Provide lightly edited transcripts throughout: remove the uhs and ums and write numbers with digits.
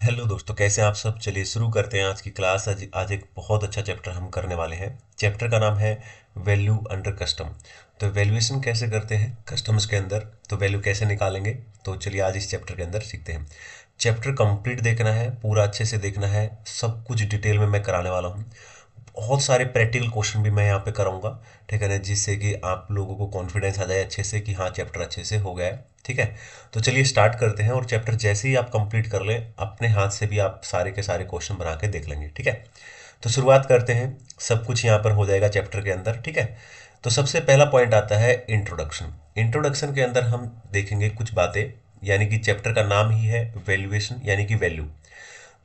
Hello दोस्तों, कैसे हैं आप सब। चलिए शुरू करते हैं आज की क्लास। आज एक बहुत अच्छा चैप्टर हम करने वाले हैं। चैप्टर का नाम है वैल्यू अंडर कस्टम। तो वैल्यूएशन कैसे करते हैं कस्टम्स के अंदर, तो वैल्यू कैसे निकालेंगे। तो चलिए आज इस चैप्टर के अंदर सीखते हैं। चैप्टर कंप्लीट देखना है, पूरा अच्छे से देखना है, सब कुछ डिटेल में मैं कराने वाला हूँ। बहुत सारे प्रैक्टिकल क्वेश्चन भी मैं यहाँ पे कराऊंगा, ठीक है ना, जिससे कि आप लोगों को कॉन्फिडेंस आ जाए अच्छे से कि हाँ चैप्टर अच्छे से हो गया है। ठीक है, तो चलिए स्टार्ट करते हैं। और चैप्टर जैसे ही आप कंप्लीट कर लें, अपने हाथ से भी आप सारे के सारे क्वेश्चन बना के देख लेंगे। ठीक है, तो शुरुआत करते हैं। सब कुछ यहाँ पर हो जाएगा चैप्टर के अंदर। ठीक है, तो सबसे पहला पॉइंट आता है इंट्रोडक्शन। इंट्रोडक्शन के अंदर हम देखेंगे कुछ बातें, यानी कि चैप्टर का नाम ही है वैल्यूएशन यानी कि वैल्यू।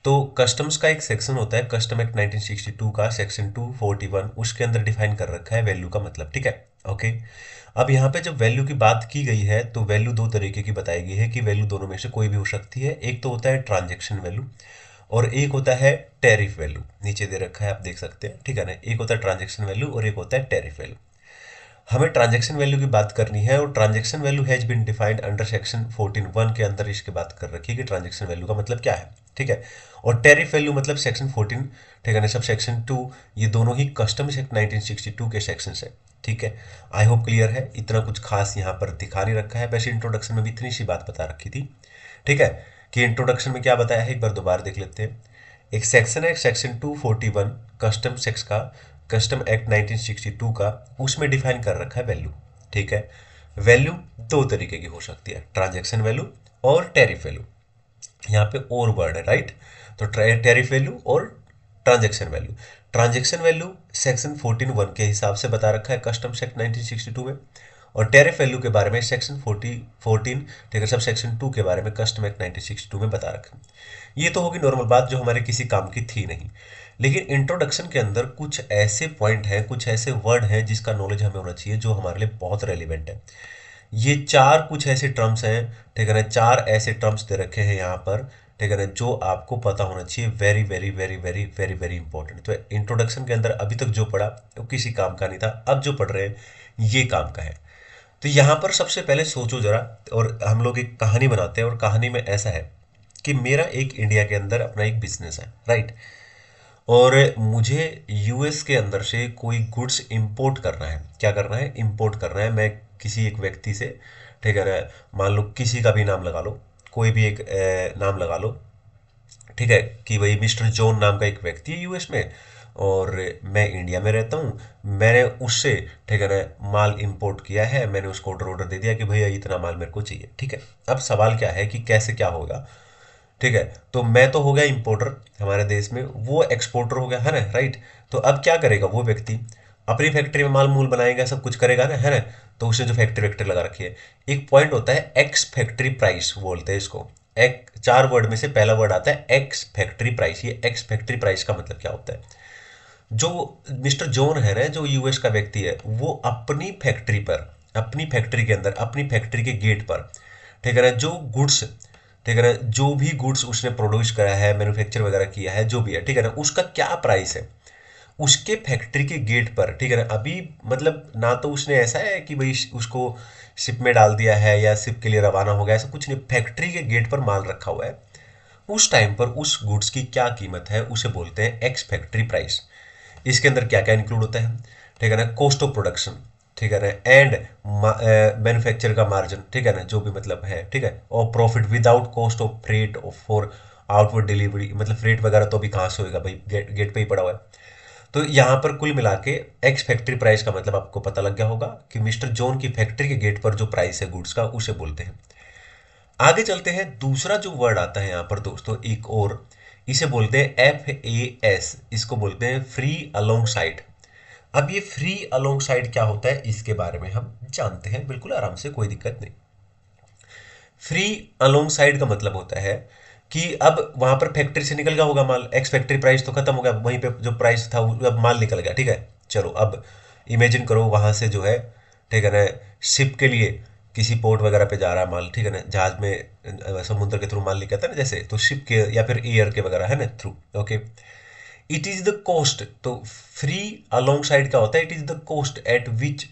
तो कस्टम्स का एक सेक्शन होता है, कस्टम एक्ट 1962 का सेक्शन 241, उसके अंदर डिफाइन कर रखा है वैल्यू का मतलब। ठीक है, ओके। अब यहाँ पे जब वैल्यू की बात की गई है तो वैल्यू दो तरीके की बताई गई है कि वैल्यू दोनों में से कोई भी हो सकती है। एक तो होता है ट्रांजेक्शन वैल्यू और एक होता है टैरिफ वैल्यू। नीचे दे रखा है, आप देख सकते हैं। ठीक है ना, एक होता है ट्रांजेक्शन वैल्यू और एक होता है टैरिफ वैल्यू। हमें ट्रांजैक्शन वैल्यू की बात करनी है और transaction value has been defined under section 14(1) के अंदर इसकी बात कर रखी है कि ट्रांजैक्शन वैल्यू का मतलब क्या है। ठीक है, और टैरिफ वैल्यू मतलब सेक्शन 14, ठीक है ना, सब सेक्शन 2, ये दोनों ही कस्टम्स एक्ट 1962 के सेक्शन है। ठीक है, आई होप क्लियर है। इतना कुछ खास यहाँ पर दिखा नहीं रखा है, वैसे इंट्रोडक्शन में भी इतनी सी बात बता रखी थी। ठीक है, कि इंट्रोडक्शन में क्या बताया है एक बार दोबारा देख लेते हैं। एक सेक्शन है सेक्शन 241 कस्टम सेक्स का, कस्टम एक्ट 1962 का, उसमें डिफाइन कर रखा है वैल्यू। ठीक है, वैल्यू दो तरीके की हो सकती है, ट्रांजैक्शन वैल्यू और टैरिफ वैल्यू। यहाँ पे और वर्ड है, राइट। तो टैरिफ वैल्यू और transaction value. Transaction value section 14(1) के हिसाब से बता रखा है कस्टम एक्ट 1962 में, और टैरिफ वैल्यू के बारे में सेक्शन 14, ठीक है, सब सेक्शन 2 के बारे में कस्टम एक्ट 1962 में बता रखा है। ये तो होगी नॉर्मल बात जो हमारे किसी काम की थी नहीं। लेकिन इंट्रोडक्शन के अंदर कुछ ऐसे पॉइंट हैं, कुछ ऐसे वर्ड हैं जिसका नॉलेज हमें होना चाहिए, जो हमारे लिए बहुत रेलिवेंट है। ये चार कुछ ऐसे टर्म्स हैं, ठीक है ना, चार ऐसे टर्म्स दे रखे हैं यहाँ पर, ठीक है ना, जो आपको पता होना चाहिए। Very very very very very very important. तो इंट्रोडक्शन के अंदर अभी तक जो पढ़ा वो किसी काम का नहीं था, अब जो पढ़ रहे हैं ये काम का है। तो यहाँ पर सबसे पहले सोचो जरा, और हम लोग एक कहानी बनाते हैं, और कहानी में ऐसा है कि मेरा एक इंडिया के अंदर अपना एक बिजनेस है, राइट। और मुझे यूएस के अंदर से कोई गुड्स इंपोर्ट करना है। क्या करना है? इंपोर्ट करना है। मैं किसी एक व्यक्ति से, ठीक है ना, मान लो किसी का भी नाम लगा लो, कोई भी एक नाम लगा लो, ठीक है, कि भाई मिस्टर जॉन नाम का एक व्यक्ति है यूएस में, और मैं इंडिया में रहता हूँ। मैंने उससे, ठीक है ना, माल इंपोर्ट किया है। मैंने उसको ऑर्डर दे दिया कि भैया इतना माल मेरे को चाहिए। ठीक है, अब सवाल क्या है कि कैसे क्या होगा। ठीक है, तो मैं तो हो गया इंपोर्टर हमारे देश में, वो एक्सपोर्टर हो गया, है ना, राइट। तो अब क्या करेगा वो व्यक्ति? अपनी फैक्ट्री में माल मूल बनाएगा, सब कुछ करेगा ना, है ना। तो उसने जो फैक्ट्री वैक्ट्री लगा रखी है, एक पॉइंट होता है एक्स फैक्ट्री प्राइस बोलते हैं इसको। एक चार वर्ड में से पहला वर्ड आता है एक्स फैक्ट्री प्राइस। ये एक्स फैक्ट्री प्राइस का मतलब क्या होता है? जो मिस्टर जॉन है ना, जो यूएस का व्यक्ति है, वो अपनी फैक्ट्री पर, अपनी फैक्ट्री के अंदर, अपनी फैक्ट्री के गेट पर, ठीक है ना, जो गुड्स, ठीक है ना, जो भी गुड्स उसने प्रोड्यूस करा है, मैन्युफैक्चर वगैरह किया है, जो भी है, ठीक है ना, उसका क्या प्राइस है उसके फैक्ट्री के गेट पर। ठीक है ना, अभी मतलब ना तो उसने ऐसा है कि भाई उसको शिप में डाल दिया है या शिप के लिए रवाना हो गया, ऐसा कुछ नहीं। फैक्ट्री के गेट पर माल रखा हुआ है, उस टाइम पर उस गुड्स की क्या कीमत है उसे बोलते हैं एक्स फैक्ट्री प्राइस। इसके अंदर क्या क्या इंक्लूड होता है? ठीक है ना, कॉस्ट ऑफ प्रोडक्शन, ठीक है ना, एंड मैन्युफैक्चर का मार्जिन, ठीक है ना, जो भी मतलब है, ठीक है, और profit without cost of freight for outward delivery. मतलब फ्रेट वगैरह तो अभी कहाँ से होएगा भाई, गेट पे ही पड़ा हुआ है। तो यहाँ पर कुल मिला के एक्स फैक्ट्री प्राइस का मतलब आपको पता लग गया होगा कि मिस्टर जॉन की फैक्ट्री के गेट पर जो प्राइस है गुड्स का, उसे बोलते हैं। आगे चलते हैं, दूसरा जो वर्ड आता है यहाँ पर दोस्तों एक और, इसे बोलते हैं FAS। इसको बोलते हैं फ्री अलोंग साइड। अब ये फ्री अलोंग साइड क्या होता है इसके बारे में हम जानते हैं बिल्कुल आराम से, कोई दिक्कत नहीं। फ्री अलोंग साइड का मतलब होता है कि अब वहां पर फैक्ट्री से निकल गया होगा माल, एक्स फैक्ट्री प्राइस तो खत्म हो गया, वहीं पे जो प्राइस था अब माल निकल गया। ठीक है, चलो अब इमेजिन करो वहां से जो है, ठीक है ना, शिप के लिए किसी पोर्ट वगैरह पे जा रहा है माल, ठीक है ना, जहाज में समुद्र के थ्रू माल लेके आता है ना, जैसे तो शिप के या फिर एयर के वगैरह, है ना, through. Okay, it is the cost. तो फ्री अलोंग साइड क्या होता है? It is the cost at which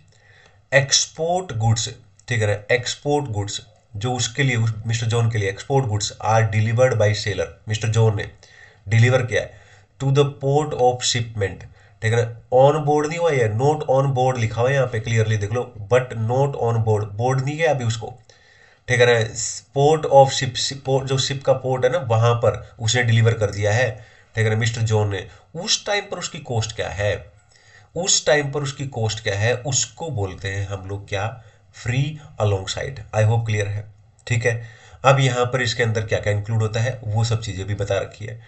export goods, ठीक है ना, एक्सपोर्ट गुड्स जो उसके लिए मिस्टर जॉन के लिए export goods are delivered by seller, mister John ने डिलीवर किया है to the port of shipment, ठीक है ना। ऑन बोर्ड नहीं हुआ, ये नोट ऑन बोर्ड लिखा हुआ है यहाँ पे क्लियरली देख लो, but note on board, board नहीं गया अभी उसको, ठीक है ना। पोर्ट ऑफ शिप, पोर्ट जो शिप का पोर्ट है ना वहां पर उसने डिलीवर कर दिया है, ठीक है ना, मिस्टर जॉन ने। उस टाइम पर उसकी कॉस्ट क्या है, उस टाइम पर उसकी कॉस्ट क्या है, उसको बोलते हैं हम लोग क्या, free along side. I hope clear है, ठीक है। अब यहाँ पर इसके अंदर क्या क्या इंक्लूड होता है वो सब चीजें भी बता रखी है।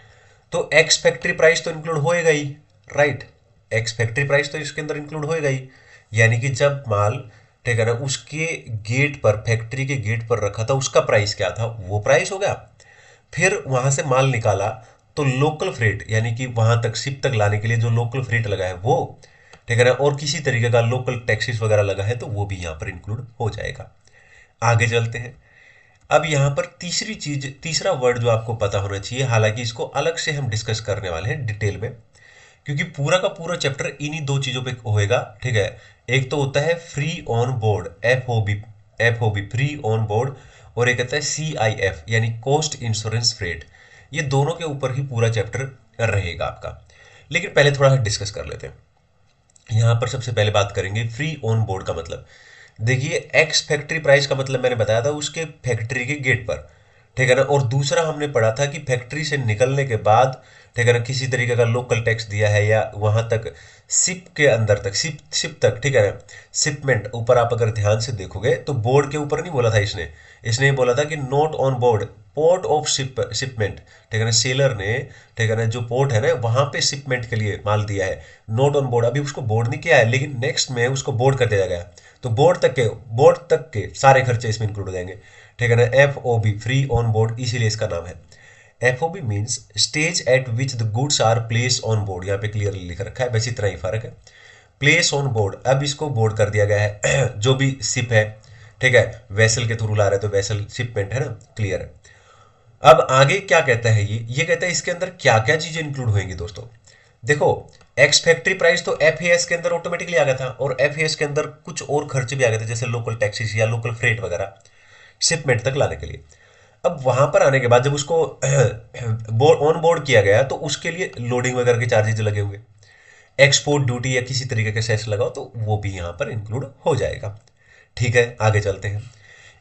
तो एक्स फैक्ट्री प्राइस तो इंक्लूड होएगा ही, राइट, एक्स फैक्ट्री प्राइस तो इसके अंदर इंक्लूड होएगा ही, यानी कि जब माल, ठीक है ना, उसके गेट पर, फैक्ट्री के गेट पर रखा था उसका प्राइस क्या था, वो प्राइस हो गया। फिर वहां से माल निकाला तो लोकल फ्रेट, यानी कि वहां तक शिप तक लाने के लिए जो लोकल फ्रेट लगा है वो, ठीक है ना, और किसी तरीके का लोकल टैक्सेस वगैरह लगा है तो वो भी यहाँ पर इंक्लूड हो जाएगा। आगे चलते हैं। अब यहाँ पर तीसरी चीज, तीसरा वर्ड जो आपको पता होना चाहिए, हालांकि इसको अलग से हम डिस्कस करने वाले हैं डिटेल में, क्योंकि पूरा का पूरा चैप्टर इन्हीं दो चीजों पे होएगा, ठीक है। एक तो होता है free on board, FOB, FOB free on board, और एक आता है सीआईएफ यानी कॉस्ट इंश्योरेंस फ्रेट। ये दोनों के ऊपर ही पूरा चैप्टर रहेगा आपका। लेकिन पहले थोड़ा सा डिस्कस कर लेते हैं। यहाँ पर सबसे पहले बात करेंगे फ्री ऑन बोर्ड का मतलब। देखिए एक्स फैक्ट्री प्राइस का मतलब मैंने बताया था उसके फैक्ट्री के गेट पर, ठीक है ना। और दूसरा हमने पढ़ा था कि फैक्ट्री से निकलने के बाद, ठीक है ना, किसी तरीके का लोकल टैक्स दिया है या वहां तक शिप के अंदर तक, शिप तक, ठीक है ना, शिपमेंट। ऊपर आप अगर ध्यान से देखोगे तो बोर्ड के ऊपर नहीं बोला था इसने, इसने ये बोला था कि note on board, port of shipment, ठीक है ना, सेलर ने, ठीक है ना, जो पोर्ट है ना वहां पे शिपमेंट के लिए माल दिया है, नोट ऑन बोर्ड। अभी उसको बोर्ड नहीं किया है, लेकिन नेक्स्ट में उसको बोर्ड कर दिया गया, तो बोर्ड तक के सारे खर्चे इसमें इंक्लूड हो जाएंगे, ठीक है ना। F O B free on board, इसीलिए इसका नाम है। F O B means stage at which the goods are place on board, यहाँ पे क्लियरली लिख रखा है, बस इतना ही फर्क है। प्लेस ऑन बोर्ड, अब इसको बोर्ड कर दिया गया है जो भी शिप है, ठीक है, वेसल के थ्रू ला रहे तो वेसल शिपमेंट है ना, क्लियर है। अब आगे क्या कहता है ये कहता है इसके अंदर क्या क्या चीजें इंक्लूड होंगी दोस्तों। देखो एक्स फैक्ट्री प्राइस तो एफ के अंदर ऑटोमेटिकली आ गया था, और एफ के अंदर कुछ और खर्चे भी आ गए थे जैसे लोकल टैक्सेस या लोकल फ्रेट वगैरह शिपमेंट तक लाने के लिए। अब वहां पर आने के बाद जब उसको ऑन बोर्ड किया गया तो उसके लिए लोडिंग वगैरह के चार्जेस लगे होंगे, एक्सपोर्ट ड्यूटी या किसी तरीके के सेस लगाओ तो वो भी यहाँ पर इंक्लूड हो जाएगा, ठीक है। आगे चलते हैं।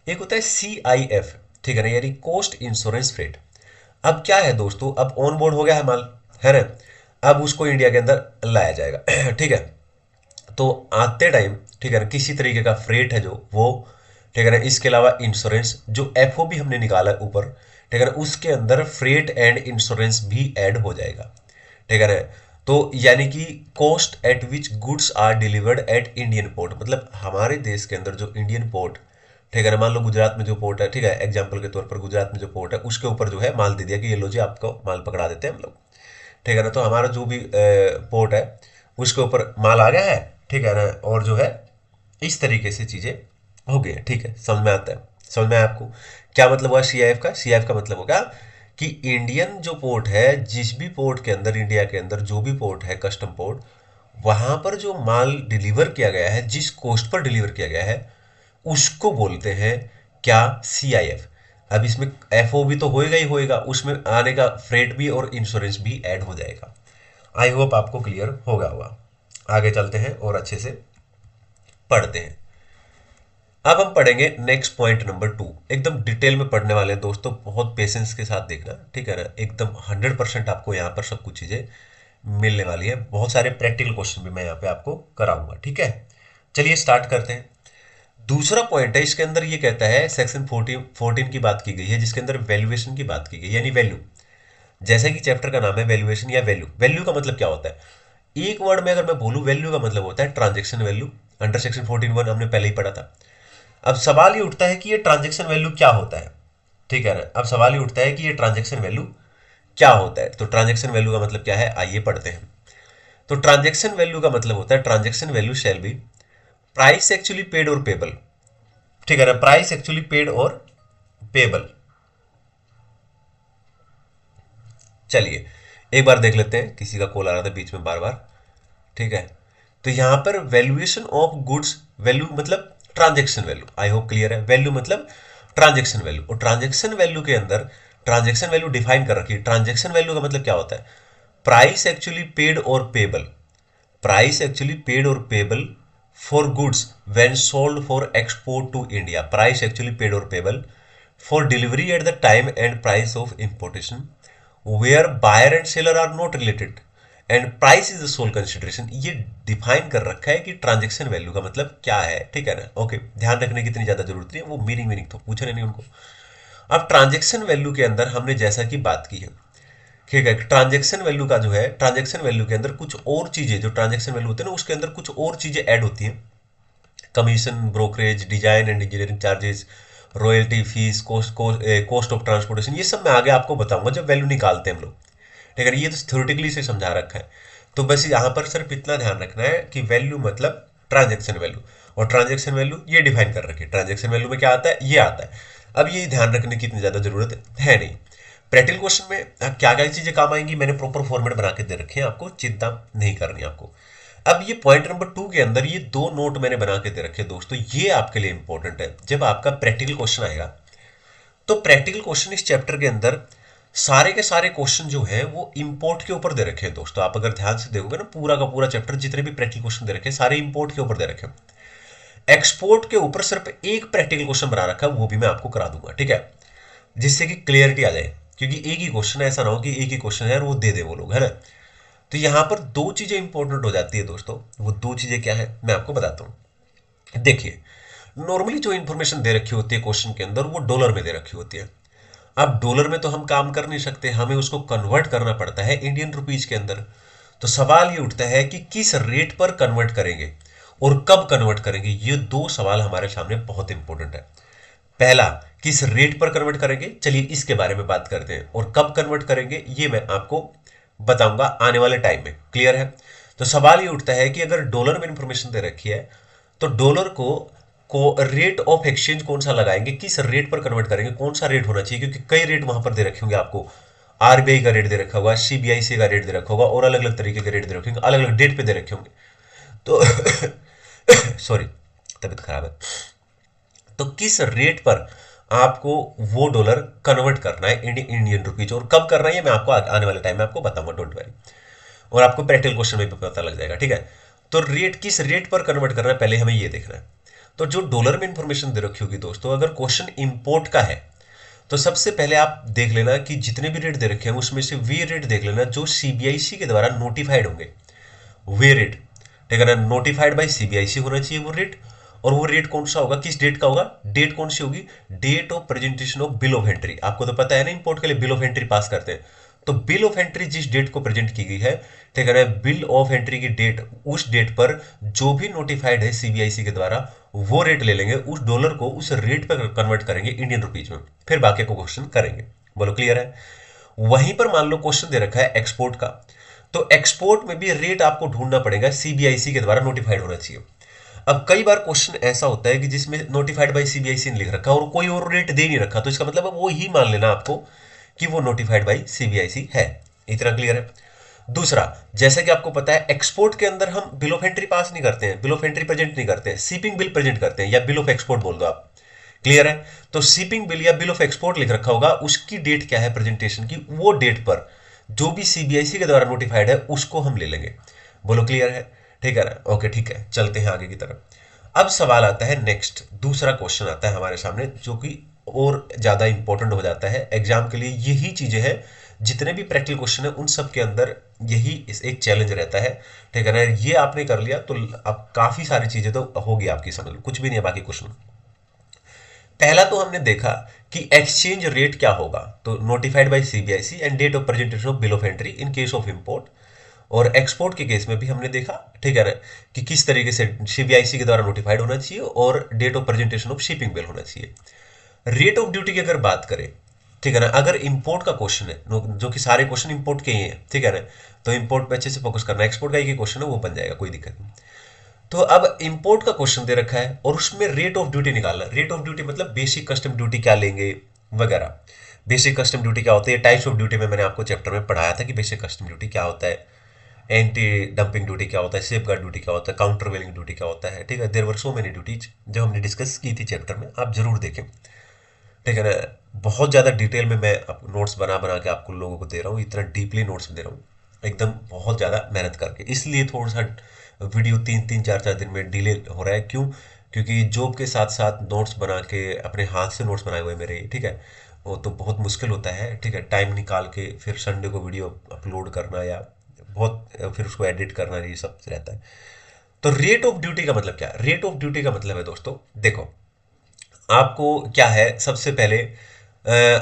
एक होता है सी आई एफ, ठीक है ना, यानी कॉस्ट इंश्योरेंस फ्रेट। अब क्या है दोस्तों, अब ऑन बोर्ड हो गया है माल, है ना, अब उसको इंडिया के अंदर लाया जाएगा ठीक है। तो आते टाइम, ठीक है ना, किसी तरीके का फ्रेट है जो वो, ठीक है ना, इसके अलावा इंश्योरेंस जो एफओ भी हमने निकाला ऊपर, ठीक है ना, उसके अंदर फ्रेट एंड इंश्योरेंस भी ऐड हो जाएगा, ठीक है ना। तो यानी कि cost at which goods are delivered at Indian port, मतलब हमारे देश के अंदर जो इंडियन पोर्ट, ठीक है ना, मान लो गुजरात में जो पोर्ट है, ठीक है, एग्जाम्पल के तौर पर गुजरात में जो पोर्ट है उसके ऊपर जो है माल दे दिया कि ये लो जी आपको माल पकड़ा देते हैं हम लोग, ठीक है ना। तो हमारा जो भी पोर्ट है उसके ऊपर माल आ गया है, ठीक है ना, और जो है इस तरीके से चीजें हो गई, ठीक है, समझ में आता है, समझ में आया आपको क्या मतलब हुआ सीआईएफ का। सीआईएफ का मतलब होगा कि इंडियन जो पोर्ट है, जिस भी पोर्ट के अंदर, इंडिया के अंदर जो भी पोर्ट है कस्टम पोर्ट, वहां पर जो माल डिलीवर किया गया है, जिस कोस्ट पर डिलीवर किया गया है उसको बोलते हैं क्या, सीआईएफ। अब इसमें एफओ भी तो होएगा ही होएगा, उसमें आने का फ्रेट भी और इंश्योरेंस भी ऐड हो जाएगा। आई होप आपको क्लियर होगा। आगे चलते हैं और अच्छे से पढ़ते हैं। अब हम पढ़ेंगे नेक्स्ट पॉइंट नंबर 2, एकदम डिटेल में पढ़ने वाले हैं दोस्तों, बहुत पेशेंस के साथ देखना, ठीक है ना, एकदम 100% आपको यहाँ पर सब कुछ चीजें मिलने वाली है। बहुत सारे प्रैक्टिकल क्वेश्चन भी मैं यहाँ पे आपको कराऊंगा, ठीक है। चलिए स्टार्ट करते हैं। दूसरा पॉइंट है इसके अंदर, ये कहता है सेक्शन 14 की बात की गई है जिसके अंदर वैल्यूएशन की बात की गई, यानी वैल्यू। जैसे कि चैप्टर का नाम है वैल्यूएशन या वैल्यू। वैल्यू का मतलब क्या होता है, एक वर्ड में अगर मैं बोलूं, वैल्यू का मतलब होता है ट्रांजेक्शन वैल्यू। अंडर सेक्शन 14(1) हमने पहले ही पढ़ा था। अब सवाल ये उठता है कि ये ट्रांजेक्शन वैल्यू क्या होता है, ठीक है ना। अब सवाल ये उठता है कि ये ट्रांजेक्शन वैल्यू क्या होता है। तो ट्रांजेक्शन वैल्यू का मतलब क्या है, आइए पढ़ते हैं। तो ट्रांजेक्शन वैल्यू का मतलब होता है, transaction value shall be price actually paid और पेबल, ठीक है ना, प्राइस एक्चुअली पेड और पेबल। चलिए एक बार देख लेते हैं, किसी का कॉल आ रहा था बीच में बार बार, ठीक है। तो यहां पर वैल्यूएशन ऑफ गुड्स, वैल्यू मतलब transaction value, I hope clear है। वैल्यू मतलब ट्रांजेक्शन वैल्यू। और ट्रांजेक्शन वैल्यू के अंदर ट्रांजेक्शन वैल्यू डिफाइन कर रखी है। ट्रांजेक्शन वैल्यू का मतलब क्या होता है? प्राइस एक्चुअली पेड और पेबल, प्राइस एक्चुअली पेड और payable for goods when sold for export to India, price actually paid और payable for delivery at the time and price of importation where buyer and seller are not related and price is the sole consideration. ये define कर रखा है कि transaction value का मतलब क्या है, ठीक है ना। ओके, ध्यान रखने की इतनी ज्यादा जरूरत नहीं है, वो मीनिंग तो पूछ रहे नहीं उनको। अब ट्रांजेक्शन वैल्यू के अंदर हमने जैसा कि बात की है, ठीक है, ट्रांजेक्शन वैल्यू का जो है, ट्रांजेक्शन वैल्यू के अंदर कुछ और चीजें, जो ट्रांजेक्शन वैल्यू होते हैं ना, उसके अंदर कुछ और चीजें ऐड होती हैं। Commission, brokerage, design and engineering charges, royalty fees, cost of transportation, ये सब मैं आगे आपको बताऊंगा जब वैल्यू निकालते हैं हम लोग, ठीक है। ये तो थ्योरेटिकली से समझा रखा है। तो बस यहाँ पर सिर्फ इतना ध्यान रखना है कि वैल्यू मतलब ट्रांजेक्शन वैल्यू, और ट्रांजेक्शन वैल्यू ये डिफाइन कर रखी है। ट्रांजेक्शन वैल्यू में क्या आता है? ये आता है। अब ये ध्यान रखने की इतनी ज्यादा जरूरत है नहीं। प्रैक्टिकल क्वेश्चन में क्या क्या चीजें काम आएंगी मैंने प्रॉपर फॉर्मेट बना के दे रखे हैं, आपको चिंता नहीं करनी आपको। अब ये पॉइंट नंबर 2 के अंदर ये 2 नोट मैंने बना के दे रखे हैं दोस्तों, ये आपके लिए इंपॉर्टेंट है। जब आपका प्रैक्टिकल क्वेश्चन आएगा तो प्रैक्टिकल क्वेश्चन इस चैप्टर के अंदर सारे के सारे क्वेश्चन जो है वो इंपोर्ट के ऊपर दे रखे हैं दोस्तों। आप अगर ध्यान से देखोगे ना, पूरा का पूरा चैप्टर जितने भी प्रैक्टिकल क्वेश्चन दे रखे हैं सारे इंपोर्ट के ऊपर दे रखे हैं। एक्सपोर्ट के ऊपर सिर्फ एक प्रैक्टिकल क्वेश्चन बना रखा है, वो भी मैं आपको करा दूंगा, ठीक है, जिससे कि क्लियरिटी आ जाए। क्योंकि एक ही क्वेश्चन, ऐसा ना हो कि एक ही क्वेश्चन है और वो दे दे वो लोग, है ना। तो यहां पर 2 चीजें इंपॉर्टेंट हो जाती है दोस्तों। वो 2 चीजें क्या है मैं आपको बताता हूं। देखिए, नॉर्मली जो इंफॉर्मेशन दे रखी होती है क्वेश्चन के अंदर वो डॉलर में दे रखी होती है। अब डॉलर में तो हम काम कर नहीं सकते, हमें उसको कन्वर्ट करना पड़ता है इंडियन रुपीज के अंदर। तो सवाल ये उठता है कि किस रेट पर कन्वर्ट करेंगे और कब कन्वर्ट करेंगे। ये 2 सवाल हमारे सामने बहुत इंपॉर्टेंट है। पहला, किस रेट पर कन्वर्ट करेंगे, चलिए इसके बारे में बात करते हैं। और कब कन्वर्ट करेंगे ये मैं आपको बताऊंगा आने वाले टाइम में, क्लियर है। तो सवाल ये उठता है कि अगर डॉलर में इंफॉर्मेशन दे रखी है तो डॉलर को रेट ऑफ एक्सचेंज कौन सा लगाएंगे, किस रेट पर कन्वर्ट करेंगे, कौन सा रेट होना चाहिए। क्योंकि कई रेट वहां पर दे रखे होंगे आपको, आरबीआई का रेट दे रखा होगा, सीबीआईसी का रेट दे रखा होगा, और अलग अलग तरीके के रेट दे रखे होंगे, अलग अलग डेट पे दे रखे होंगे। तो सॉरी, तबीयत खराब है। तो किस रेट पर आपको वो डॉलर कन्वर्ट करना है इंडियन रुपीज, और कब करना है ये मैं आपको आने वाले टाइम में आपको बताऊंगा, डोंट वरी। और आपको प्रैक्टिकल क्वेश्चन में भी पता लग जाएगा, ठीक है। तो रेट, किस रेट पर कन्वर्ट करना है पहले हमें ये देखना है। तो जो डॉलर में इंफॉर्मेशन दे रखी होगी दोस्तों, अगर क्वेश्चन इंपोर्ट का है तो सबसे पहले आप देख लेना कि जितने भी रेट दे रखे हैं उसमें से वे रेट देख लेना जो सीबीआईसी के द्वारा नोटिफाइड होंगे, वे रेट, ठीक है ना। नोटिफाइड बाय सीबीआईसी होना चाहिए वो रेट। और वो रेट कौन सा होगा, किस डेट का होगा, डेट कौन सी होगी, date of presentation of bill of entry. आपको तो पता है ना, इंपोर्ट के लिए बिल ऑफ एंट्री पास करते हैं। तो बिल ऑफ एंट्री जिस डेट को प्रेजेंट की गई है, ठीक है ना, बिल ऑफ एंट्री की डेट, उस डेट पर जो भी नोटिफाइड है सीबीआईसी के द्वारा वो रेट ले लेंगे, उस डॉलर को उस रेट पर कन्वर्ट करेंगे इंडियन रुपीज में, फिर बाकी को क्वेश्चन करेंगे। बोलो क्लियर है। वहीं पर मान लो क्वेश्चन दे रखा है एक्सपोर्ट का, तो एक्सपोर्ट में भी रेट आपको ढूंढना पड़ेगा, सीबीआईसी के द्वारा नोटिफाइड होना चाहिए। अब कई बार क्वेश्चन ऐसा होता है कि जिसमें नोटिफाइड बाय सीबीआईसी ने लिख रखा और कोई और रेट दे नहीं रखा, तो इसका मतलब अब वो ही मान लेना आपको कि वो नोटिफाइड बाय सीबीआईसी है। इतना क्लियर है। दूसरा, जैसे कि आपको पता है एक्सपोर्ट के अंदर हम बिल ऑफ एंट्री पास नहीं करते हैं, बिल ऑफ एंट्री प्रेजेंट नहीं करते हैं, शिपिंग बिल प्रेजेंट करते हैं, या बिल ऑफ एक्सपोर्ट बोल दो आप, क्लियर है। तो शिपिंग बिल या बिल ऑफ एक्सपोर्ट लिख रखा होगा, उसकी डेट क्या है प्रेजेंटेशन की, वो डेट पर जो भी सीबीआईसी के द्वारा नोटिफाइड है उसको हम ले लेंगे। बोलो क्लियर है, ठीक है ना। ओके ठीक है, चलते हैं आगे की तरफ। अब सवाल आता है नेक्स्ट, दूसरा क्वेश्चन आता है हमारे सामने जो कि और ज्यादा इंपॉर्टेंट हो जाता है एग्जाम के लिए। यही चीजें हैं, जितने भी प्रैक्टिकल क्वेश्चन है उन सब के अंदर यही एक चैलेंज रहता है, ठीक है ना। ये आपने कर लिया तो अब काफी सारी चीजें तो होगी आपकी, समझ लो कुछ भी नहीं है बाकी क्वेश्चन। पहला तो हमने देखा कि एक्सचेंज रेट क्या होगा, तो notified by CBIC and date of presentation of bill of entry in case of import. और एक्सपोर्ट के केस में भी हमने देखा, ठीक है ना, कि किस तरीके से सीबीआईसी के द्वारा नोटिफाइड होना चाहिए और date of presentation of shipping bill होना चाहिए। रेट ऑफ ड्यूटी की अगर बात करें, ठीक है ना, अगर इंपोर्ट का क्वेश्चन है, जो कि सारे क्वेश्चन इंपोर्ट के ही हैं, ठीक है ना, तो इंपोर्ट पे अच्छे से फोकस करना, एक्सपोर्ट का एक ही क्वेश्चन है वो बन जाएगा, कोई दिक्कत नहीं। तो अब इंपोर्ट का क्वेश्चन दे रखा है और उसमें रेट ऑफ ड्यूटी निकालना। रेट ऑफ ड्यूटी मतलब बेसिक कस्टम ड्यूटी क्या लेंगे वगैरह। बेसिक कस्टम ड्यूटी क्या होती है, टाइप्स ऑफ ड्यूटी में मैंने आपको चैप्टर में पढ़ाया था कि बेसिक कस्टम ड्यूटी क्या होता है, एंटी डंपिंग ड्यूटी क्या होता है, सेफ गार्ड ड्यूटी क्या होता है, काउंटर वेलिंग ड्यूटी क्या होता है, ठीक है। There were so many duties जो हमने डिस्कस की थी चैप्टर में, आप जरूर देखें। ठीक है ना। बहुत ज़्यादा डिटेल में मैं आपको नोट्स बना बना के आपको लोगों को दे रहा हूँ, इतना डीपली नोट्स दे रहा हूँ एकदम बहुत ज़्यादा मेहनत करके, इसलिए थोड़ा सा वीडियो 3-3 4-4 दिन में डिले हो रहा है। क्यों? क्योंकि जॉब के साथ साथ नोट्स बना के अपने हाथ से नोट्स बनाए हुए मेरे, ठीक है, वो तो बहुत मुश्किल होता है, ठीक है, टाइम निकाल के फिर संडे को वीडियो अपलोड करना या बहुत फिर उसको एडिट करना, ये सब रहता है। तो रेट ऑफ ड्यूटी का मतलब क्या है? रेट ऑफ ड्यूटी का मतलब है दोस्तों, देखो आपको क्या है, सबसे पहले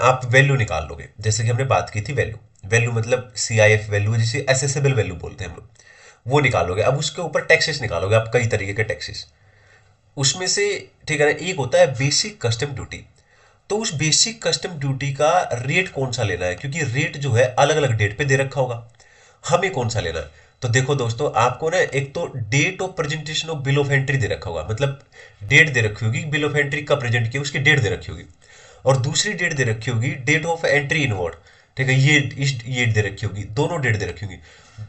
आप वैल्यू निकाल लोगे, जैसे कि हमने बात की थी वैल्यू। वैल्यू मतलब CIF वैल्यू, जिसे एसेसेबल वैल्यू बोलते हैं हम लोग, वो निकालोगे। अब उसके ऊपर टैक्सेस निकालोगे आप, कई तरीके के टैक्सेस उसमें से, ठीक है ना। एक होता है बेसिक कस्टम ड्यूटी, तो उस बेसिक कस्टम ड्यूटी का रेट कौन सा लेना है, क्योंकि रेट जो है अलग अलग डेट पे दे रखा होगा, हमें कौन सा लेना है। तो देखो दोस्तों, आपको ना एक तो date of presentation of bill of entry दे रखा होगा, मतलब डेट दे रखी होगी बिल ऑफ एंट्री कब प्रेजेंट किया उसकी डेट दे रखी होगी, और दूसरी डेट दे रखी होगी डेट ऑफ एंट्री इनवर्ड, ठीक है, ये दे रखी होगी, दोनों डेट दे रखी होगी।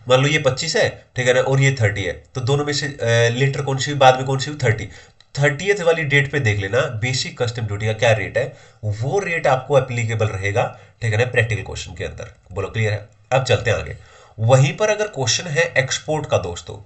मान लो ये 25 है, ठीक है ना, और ये 30 है, तो दोनों में से लेटर कौन सी हुई, बाद में कौन सी हुई, 30th वाली डेट पे देख लेना बेसिक कस्टम ड्यूटी का क्या रेट है, वो रेट आपको एप्लीकेबल रहेगा, ठीक है ना, प्रैक्टिकल क्वेश्चन के अंदर। बोलो क्लियर है? अब चलते हैं आगे। वहीं पर अगर क्वेश्चन है एक्सपोर्ट का दोस्तों,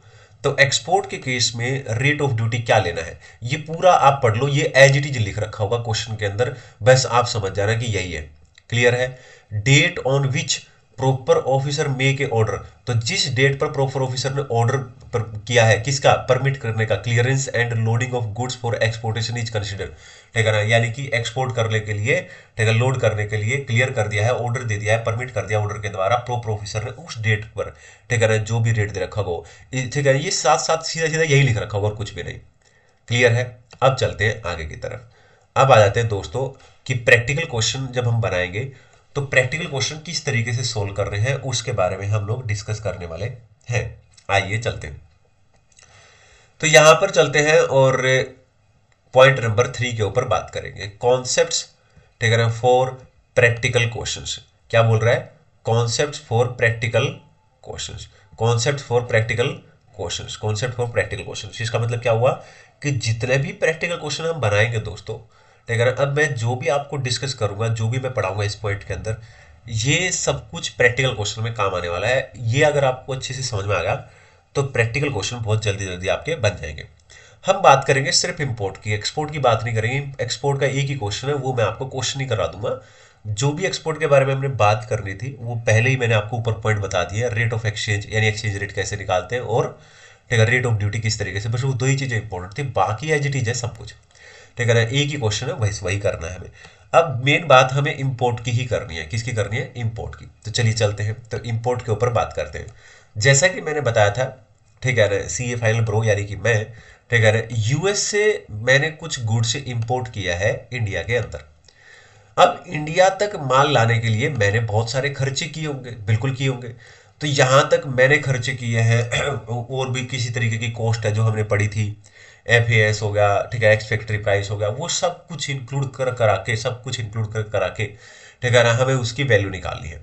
तो एक्सपोर्ट के केस में रेट ऑफ ड्यूटी क्या लेना है, ये पूरा आप पढ़ लो, ये एज इट इज लिख रखा होगा क्वेश्चन के अंदर, बस आप समझ जाना कि यही है। क्लियर है? Date on which proper officer make a order, तो जिस डेट पर प्रॉपर ऑफिसर ने ऑर्डर पर किया है किसका, परमिट करने का, clearance and loading of goods for exportation is consider, ठीक है ना, यानी कि एक्सपोर्ट करने के लिए, ठीक है, लोड करने के लिए क्लियर कर दिया है, ऑर्डर दे दिया है, परमिट कर दिया ऑर्डर के द्वारा प्रॉपर ऑफिसर ने उस डेट पर, ठीक है ना, जो भी रेट दे रखा हो, ठीक है, ये साथ साथ सीधा सीधा यही लिख रखा होगा और कुछ भी नहीं। क्लियर है? अब चलते हैं आगे की तरफ। अब आ जाते हैं दोस्तों कि प्रैक्टिकल क्वेश्चन जब हम बनाएंगे तो प्रैक्टिकल क्वेश्चन किस तरीके से सोल्व कर रहे हैं उसके बारे में हम लोग डिस्कस करने वाले हैं। आइए चलते हैं, तो यहां पर चलते हैं और पॉइंट नंबर 3 के ऊपर बात करेंगे, कॉन्सेप्ट्स, ठीक है ना, फॉर प्रैक्टिकल क्वेश्चंस। क्या बोल रहा है? Concepts for practical questions, concept for practical questions, concept for practical questions. इसका मतलब क्या हुआ कि जितने भी प्रैक्टिकल क्वेश्चन हम बनाएंगे दोस्तों, ठीक है ना, अब मैं जो भी आपको डिस्कस करूंगा, जो भी मैं पढ़ाऊंगा इस पॉइंट के अंदर, ये सब कुछ प्रैक्टिकल क्वेश्चन में काम आने वाला है। ये अगर आपको अच्छे से समझ में आ गया तो प्रैक्टिकल क्वेश्चन बहुत जल्दी जल्दी आपके बन जाएंगे। हम बात करेंगे सिर्फ इंपोर्ट की, एक्सपोर्ट की बात नहीं करेंगे। एक्सपोर्ट का एक ही क्वेश्चन है, वो मैं आपको क्वेश्चन ही करा दूंगा। जो भी एक्सपोर्ट के बारे में हमने बात करनी थी वो पहले ही मैंने आपको ऊपर पॉइंट बता दिया, रेट ऑफ एक्सचेंज यानी एक्सचेंज रेट कैसे निकालते हैं, और ठीक है, रेट ऑफ ड्यूटी किस तरीके से, बस वो दो ही चीजें इंपॉर्टेंट थी, बाकी एज इट इज है सब कुछ, ठीक है ना, एक ही क्वेश्चन है, वही करना है हमें। अब मेन बात हमें इंपोर्ट की ही करनी है, किसकी करनी है? इंपोर्ट की। तो चलिए चलते हैं, तो इंपोर्ट के ऊपर बात करते हैं। जैसा कि मैंने बताया था, ठीक है ना, CA फाइनल ब्रो यानी कि मैं, ठीक है ना, US से मैंने कुछ गुड्स इंपोर्ट किया है इंडिया के अंदर। अब इंडिया तक माल लाने के लिए मैंने बहुत सारे खर्चे किए होंगे, बिल्कुल किए होंगे। तो यहां तक मैंने खर्चे किए हैं और भी किसी तरीके की कॉस्ट है जो हमने पढ़ी थी, FAS हो गया, ठीक है, एक्स फैक्ट्री प्राइस हो गया, वो सब कुछ इंक्लूड कर करा के, सब कुछ इंक्लूड कर करा के, ठीक है ना, हमें उसकी वैल्यू निकालनी है।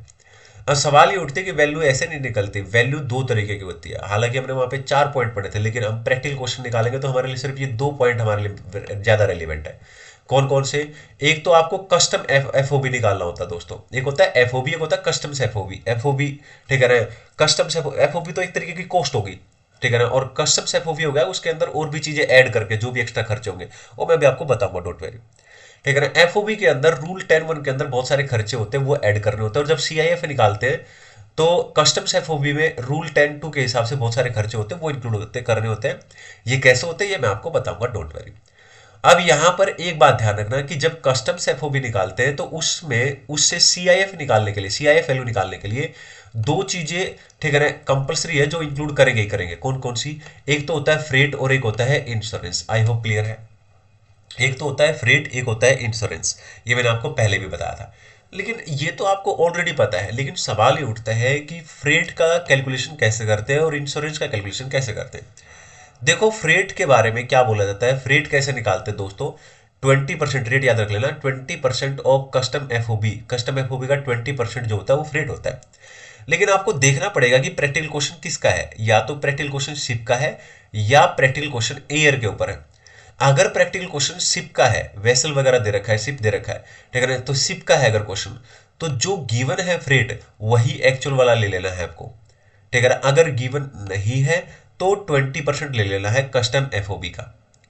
अब सवाल ये उठते कि वैल्यू ऐसे नहीं निकलती, वैल्यू दो तरीके की होती है। हालांकि हमने वहां पे 4 पॉइंट पढ़े थे, लेकिन हम प्रैक्टिकल क्वेश्चन निकालेंगे तो हमारे लिए सिर्फ ये 2 पॉइंट हमारे लिए ज्यादा रेलिवेंट है। कौन कौन से? एक तो आपको कस्टम FOB निकालना होता है दोस्तों, एक होता है FOB, एक होता है कस्टम्स FOB, ठीक है ना। कस्टम्स FOB तो एक तरीके की कॉस्ट होगी, ठीक है ना, और कस्टम्स FOB हो गया उसके अंदर और भी चीजें ऐड करके जो भी एक्स्ट्रा खर्चे होंगे वो मैं भी आपको बताऊंगा, डोंट वेरी, ठीक है ना। FOB के अंदर रूल 10(1) के अंदर बहुत सारे खर्चे होते हैं, वो ऐड करने होते हैं, और जब CIF निकालते हैं तो कस्टम्स FOB में रूल 10(2) के हिसाब से बहुत सारे खर्चे होते हैं, वो इंक्लूड होते करने होते हैं। ये कैसे होते हैं ये मैं आपको बताऊंगा, डोंट वरी। अब यहां पर एक बात ध्यान रखना कि जब कस्टम्स FOB निकालते हैं तो उसमें उससे CIF निकालने के लिए, CIF वैल्यू निकालने के लिए दो चीजें, ठीक है ना, कंपलसरी है, जो इंक्लूड करेंगे ही करेंगे। कौन कौन सी? एक तो होता है फ्रेट और एक होता है इंश्योरेंस। आई होप क्लियर है। एक तो होता है फ्रेट, एक होता है इंश्योरेंस, ये मैंने आपको पहले भी बताया था, लेकिन ये तो आपको ऑलरेडी पता है। लेकिन सवाल ये उठता है कि फ्रेट का कैलकुलेशन कैसे करते हैं और इंश्योरेंस का कैलकुलेशन कैसे करते हैं। देखो फ्रेट के बारे में क्या बोला जाता है, फ्रेट कैसे निकालते हैं दोस्तों, 20% रेट याद रख लेना, 20% of custom FOB, custom FOB का 20% जो होता है वो फ्रेट होता है। लेकिन आपको देखना पड़ेगा कि प्रैक्टिकल क्वेश्चन किसका है, या तो प्रैक्टिकल क्वेश्चन शिप का है या प्रैक्टिकल क्वेश्चन एयर के ऊपर है। अगर प्रैक्टिकल क्वेश्चन शिप का है, वेसल वगैरह दे रखा है, शिप दे रखा है, ठीक है ना, तो शिप का है अगर क्वेश्चन, तो जो गिवन है फ्रेट वही एक्चुअल वाला ले लेना है आपको, ठीक है ना। अगर गिवन नहीं है तो 20% ले लेना है कस्टम एफओबी का।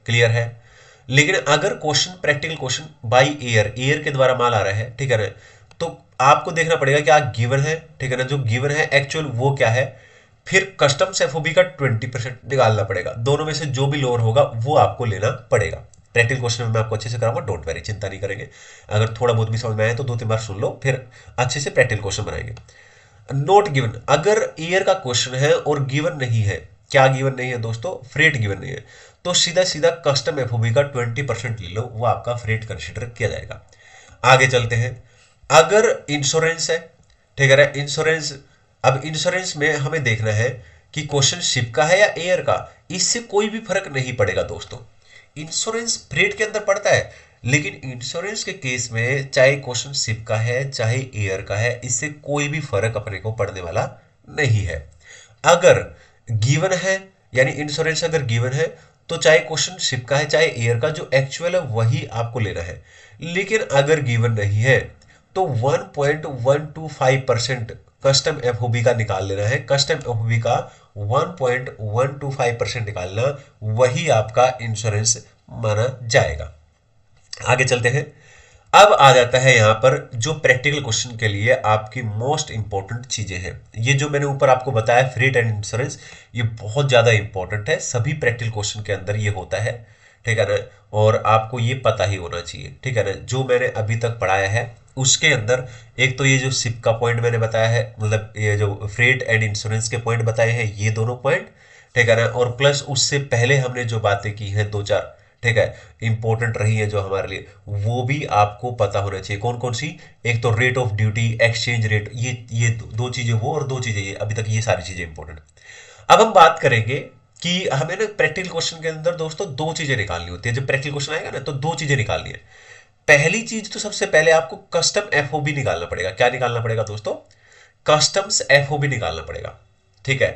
क्लियर है। लेकिन अगर question practical question by air, air के द्वारा माल आ रहा है, ठीक है ना, तो आपको देखना पड़ेगा कि आज गिवन है, ठीक है ना, जो गिवन है एक्चुअल वो क्या है, फिर कस्टम्स एफओबी का 20% निकालना पड़ेगा। दोनों में से जो भी लोअर होगा वो आपको लेना पड़ेगा। प्रैक्टिकल क्वेश्चन में मैं आपको अच्छे से कराऊंगा, डोंट वरी, चिंता नहीं करेंगे। अगर थोड़ा बहुत भी समझ में आए तो 2-3 बार सुन लो, फिर अच्छे से प्रैक्टिकल क्वेश्चन बनाएंगे। नोट गिवन, अगर ईयर का क्वेश्चन है और गिवन नहीं है, क्या गिवन नहीं है दोस्तों, फ्रेट गिवन नहीं है, तो सीधा सीधा कस्टम एफओबी का 20% ले लो, वो आपका फ्रेट कंसिडर किया जाएगा। आगे चलते हैं। अगर इंश्योरेंस है, ठीक है, इंश्योरेंस, अब इंश्योरेंस में हमें देखना है कि क्वेश्चन शिप का है या एयर का, इससे कोई भी फर्क नहीं पड़ेगा दोस्तों। इंश्योरेंस फ्रेट के अंदर पड़ता है, लेकिन इंश्योरेंस के केस में चाहे क्वेश्चन शिप का है चाहे एयर का है, इससे कोई भी फर्क अपने को पड़ने वाला नहीं है। अगर गिवन है, यानी इंश्योरेंस अगर गिवन है, तो चाहे क्वेश्चन शिप का है चाहे एयर का, जो एक्चुअल है वही आपको लेना है। लेकिन अगर गिवन नहीं है तो 1.125% कस्टम एफओबी का निकाल लेना है। कस्टम एफओबी का 1.125% निकालना, वही आपका इंश्योरेंस माना जाएगा। आगे चलते हैं। अब आ जाता है यहां पर जो प्रैक्टिकल क्वेश्चन के लिए आपकी मोस्ट इंपॉर्टेंट चीजें हैं। ये जो मैंने ऊपर आपको बताया फ्रेट एंड इंश्योरेंस, ये बहुत ज्यादा इंपॉर्टेंट है, सभी प्रैक्टिकल क्वेश्चन के अंदर ये होता है, ठीक है ना, और आपको ये पता ही होना चाहिए, ठीक है ना। जो मैंने अभी तक पढ़ाया है उसके अंदर एक तो ये जो सिप का पॉइंट मैंने बताया है, मतलब ये जो फ्रेट एंड इंश्योरेंस के पॉइंट बताए हैं, ये दोनों पॉइंट, ठीक है ना, और प्लस उससे पहले हमने जो बातें की हैं 2-4, ठीक है, इंपॉर्टेंट रही है जो हमारे लिए, वो भी आपको पता होना चाहिए। कौन कौन सी, एक तो rate of duty, exchange rate, ये दो चीजें वो और 2 चीजें ये, अभी तक ये सारी चीजें इंपॉर्टेंट। अब हम बात करेंगे कि हमें ना प्रैक्टिकल क्वेश्चन के अंदर दोस्तों 2 चीजें निकालनी होती है। जब प्रैक्टिकल क्वेश्चन आएगा ना तो 2 चीजें निकालनी है। पहली चीज तो सबसे पहले आपको कस्टम एफओबी निकालना पड़ेगा। क्या निकालना पड़ेगा दोस्तों, कस्टम्स एफओबी निकालना पड़ेगा, ठीक है,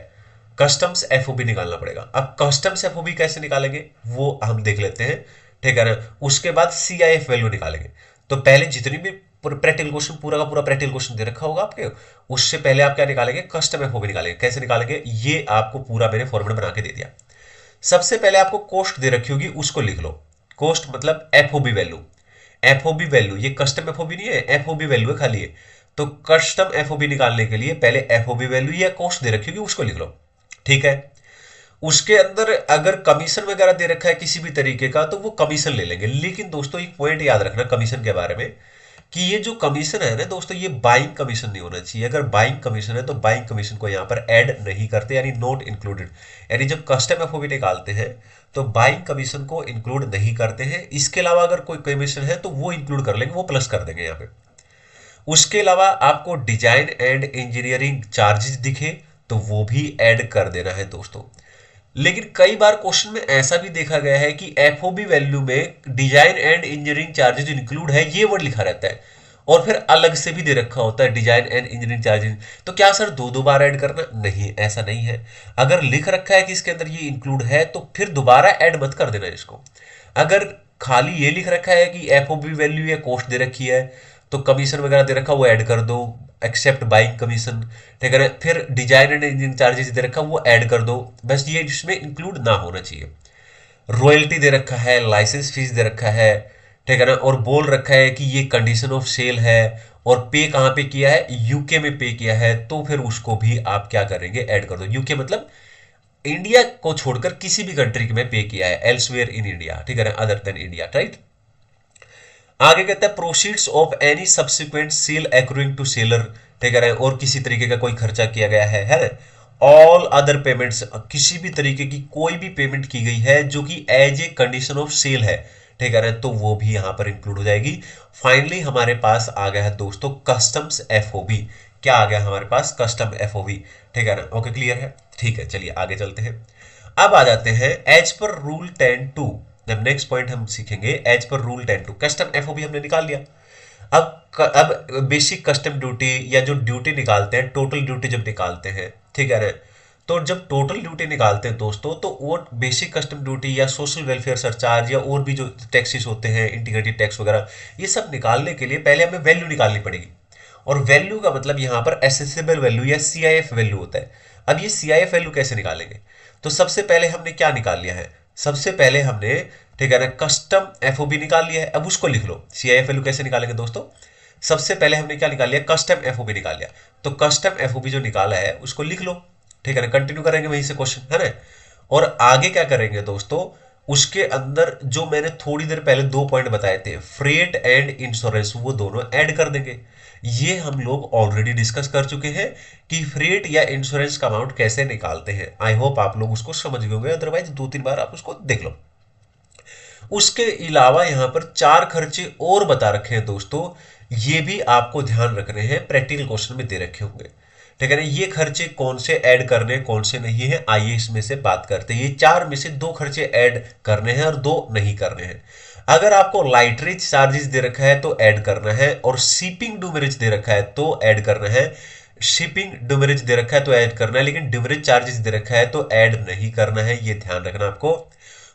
कस्टम्स एफओबी निकालना पड़ेगा। अब कस्टम्स एफओबी कैसे निकालेंगे वो हम देख लेते हैं, ठीक है ना। उसके बाद सीआईएफ वैल्यू निकालेंगे। तो पहले जितनी भी प्रैक्टिकल क्वेश्चन, पूरा का पूरा प्रैक्टिकल क्वेश्चन दे रखा होगा आपके, उससे पहले आप क्या निकालेंगे, कस्टम एफओबी निकालेंगे। कैसे निकालेंगे ये आपको पूरा मैंने फॉर्मूला बना के दे दिया। सबसे पहले आपको कॉस्ट दे रखी होगी, उसको लिख लो। कॉस्ट मतलब एफओबी वैल्यू, एफओबी वैल्यू, ये कस्टम एफओबी नहीं है, एफओबी वैल्यू है खाली है। तो कस्टम एफओबी निकालने के लिए पहले एफओबी वैल्यू या कॉस्ट दे रखी होगी उसको लिख लो, ठीक है। उसके अंदर अगर कमीशन वगैरह दे रखा है किसी भी तरीके का तो वो कमीशन ले लेंगे। लेकिन दोस्तों एक पॉइंट याद रखना कमीशन के बारे में, कि ये जो कमीशन है ना दोस्तों, ये बाइंग कमीशन नहीं होना चाहिए। अगर बाइंग कमीशन है तो बाइंग कमीशन को यहाँ पर ऐड नहीं करते, यानी नॉट इंक्लूडेड। यानी जब कस्टम एफओबी निकालते हैं तो बाइंग कमीशन को इंक्लूड नहीं करते हैं। इसके अलावा अगर कोई कमीशन है तो वो इंक्लूड कर लेंगे, वो प्लस कर देंगे यहाँ पे। उसके अलावा आपको डिजाइन एंड इंजीनियरिंग चार्जेस दिखे तो वो भी ऐड कर देना है दोस्तों। लेकिन कई बार क्वेश्चन में ऐसा भी देखा गया है कि एफओबी वैल्यू में design and engineering charges include है, ये वर्ड लिखा रहता है, और फिर अलग से भी दे रखा होता है डिजाइन एंड इंजीनियरिंग चार्जेस। तो क्या सर 2-2 बार ऐड करना, नहीं, ऐसा नहीं है। अगर लिख रखा है कि इसके अंदर ये इंक्लूड है तो फिर दोबारा ऐड मत कर देना इसको। अगर खाली ये लिख रखा है कि एफओबी वैल्यू या कॉस्ट दे रखी है तो कमीशन वगैरह दे रखा वो ऐड कर दो, एक्सेप्ट बाइंग कमीशन, ठीक है। फिर डिजाइन एंड इंजीनियरिंग चार्जेस दे रखा वो ऐड कर दो, बस ये इसमें इंक्लूड ना होना चाहिए। रॉयल्टी दे रखा है, लाइसेंस फीस दे रखा है, ठीक है ना, और बोल रखा है कि ये कंडीशन ऑफ सेल है और पे कहाँ पे किया है, यूके में पे किया है, तो फिर उसको भी आप क्या करेंगे, ऐड कर दो। यूके मतलब इंडिया को छोड़कर किसी भी कंट्री में पे किया है, एल्सवेयर इन इंडिया, ठीक है ना, अदर देन इंडिया, राइट। आगे कहता है proceeds of any subsequent sale accruing to seller, ठीक है, और किसी तरीके का कोई खर्चा किया गया है ना। ऑल अदर पेमेंट्स, किसी भी तरीके की कोई भी पेमेंट की गई है जो कि as a condition of sale है, ठीक है ना, तो वो भी यहां पर इंक्लूड हो जाएगी। फाइनली हमारे पास आ गया है दोस्तों कस्टम्स एफओबी। क्या आ गया हमारे पास, कस्टम एफओबी, ठीक है ना। ओके, क्लियर है, ठीक है, चलिए आगे चलते हैं। अब आ जाते हैं एज पर रूल 10(2). जब नेक्स्ट पॉइंट हम सीखेंगे as per rule 10(2). Custom FOB हमने निकाल लिया। अब बेसिक कस्टम ड्यूटी या जो ड्यूटी निकालते हैं, टोटल ड्यूटी जब निकालते हैं, ठीक है ना, तो जब टोटल ड्यूटी निकालते हैं दोस्तों, तो वो बेसिक कस्टम ड्यूटी या सोशल वेलफेयर सरचार्ज या और भी जो टैक्सेस होते हैं, इंटीग्रेटेड टैक्स वगैरह, ये सब निकालने के लिए पहले हमें वैल्यू निकालनी पड़ेगी। और वैल्यू का मतलब यहाँ पर एसेसिबल वैल्यू या सीआईएफ वैल्यू होता है। अब ये सीआईएफ वैल्यू कैसे निकालेंगे? तो सबसे पहले हमने क्या निकाल लिया है, सबसे पहले हमने, ठीक है ना, कस्टम एफओबी निकाल लिया है। अब उसको लिख लो। सीआईएफ वैल्यू कैसे निकालेंगे दोस्तों? सबसे पहले हमने क्या निकाल लिया, कस्टम एफओबी निकाल लिया। तो कस्टम एफओबी जो निकाला है उसको लिख लो, ठीक है ना, कंटिन्यू करेंगे वहीं से क्वेश्चन, है ना। और आगे क्या करेंगे दोस्तों, उसके अंदर जो मैंने थोड़ी देर पहले 2 पॉइंट बताए थे, फ्रेट एंड इंश्योरेंस, वो दोनों ऐड कर देंगे। ये हम लोग ऑलरेडी डिस्कस कर चुके हैं कि फ्रेट या इंश्योरेंस का अमाउंट कैसे निकालते हैं। आई होप आप लोग उसको समझ गए होंगे, अदरवाइज 2-3 बार आप उसको देख लो। उसके अलावा यहां पर 4 खर्चे और बता रखे हैं दोस्तों, ये भी आपको ध्यान रखने हैं, प्रैक्टिकल क्वेश्चन में दे रखे होंगे, ठीक है ना। ये खर्चे कौन से ऐड करने कौन से नहीं है, आइए इसमें से बात करते हैं। ये 4 में से 2 खर्चे ऐड करने हैं और 2 नहीं करने हैं। अगर आपको लाइटरेज चार्जेस दे रखा है तो ऐड करना है, और शिपिंग डुमरेज दे रखा है तो ऐड करना है। शिपिंग डुमरेज दे रखा है तो ऐड करना है, लेकिन डुमरेज चार्जेस दे रखा है तो ऐड नहीं करना है, ये ध्यान रखना आपको।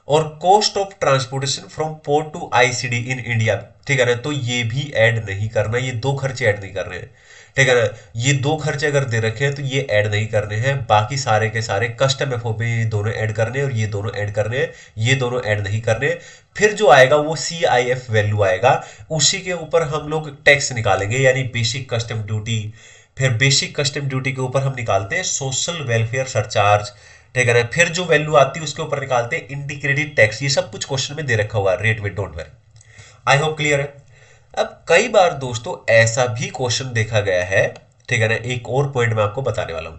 और cost of transportation from port to ICD in India, ठीक है ना, तो ये भी ऐड नहीं करना, ये 2 खर्चे ऐड नहीं करने हैं, ठीक है ना। ये 2 खर्चे अगर दे रखे हैं तो ये ऐड नहीं करने हैं, बाकी सारे के सारे कस्टम एफओबी ये दोनों ऐड करने हैं और ये दोनों ऐड करने हैं, ये दोनों ऐड नहीं करने। फिर जो आएगा वो सीआईएफ वैल्यू आएगा, उसी के ऊपर हम लोग टैक्स निकालेंगे, यानी बेसिक कस्टम ड्यूटी। फिर बेसिक कस्टम ड्यूटी के ऊपर हम निकालते हैं सोशल वेलफेयर सरचार्ज, ठीक है ना। फिर जो वैल्यू आती है उसके ऊपर निकालते हैं इंटीग्रेटेड टैक्स। ये सब कुछ क्वेश्चन में दे रखा हुआ है, रेट में, don't worry. I hope clear है। अब कई बार दोस्तों ऐसा भी क्वेश्चन देखा गया है, ठीक है ना, एक और पॉइंट मैं आपको बताने वाला हूं।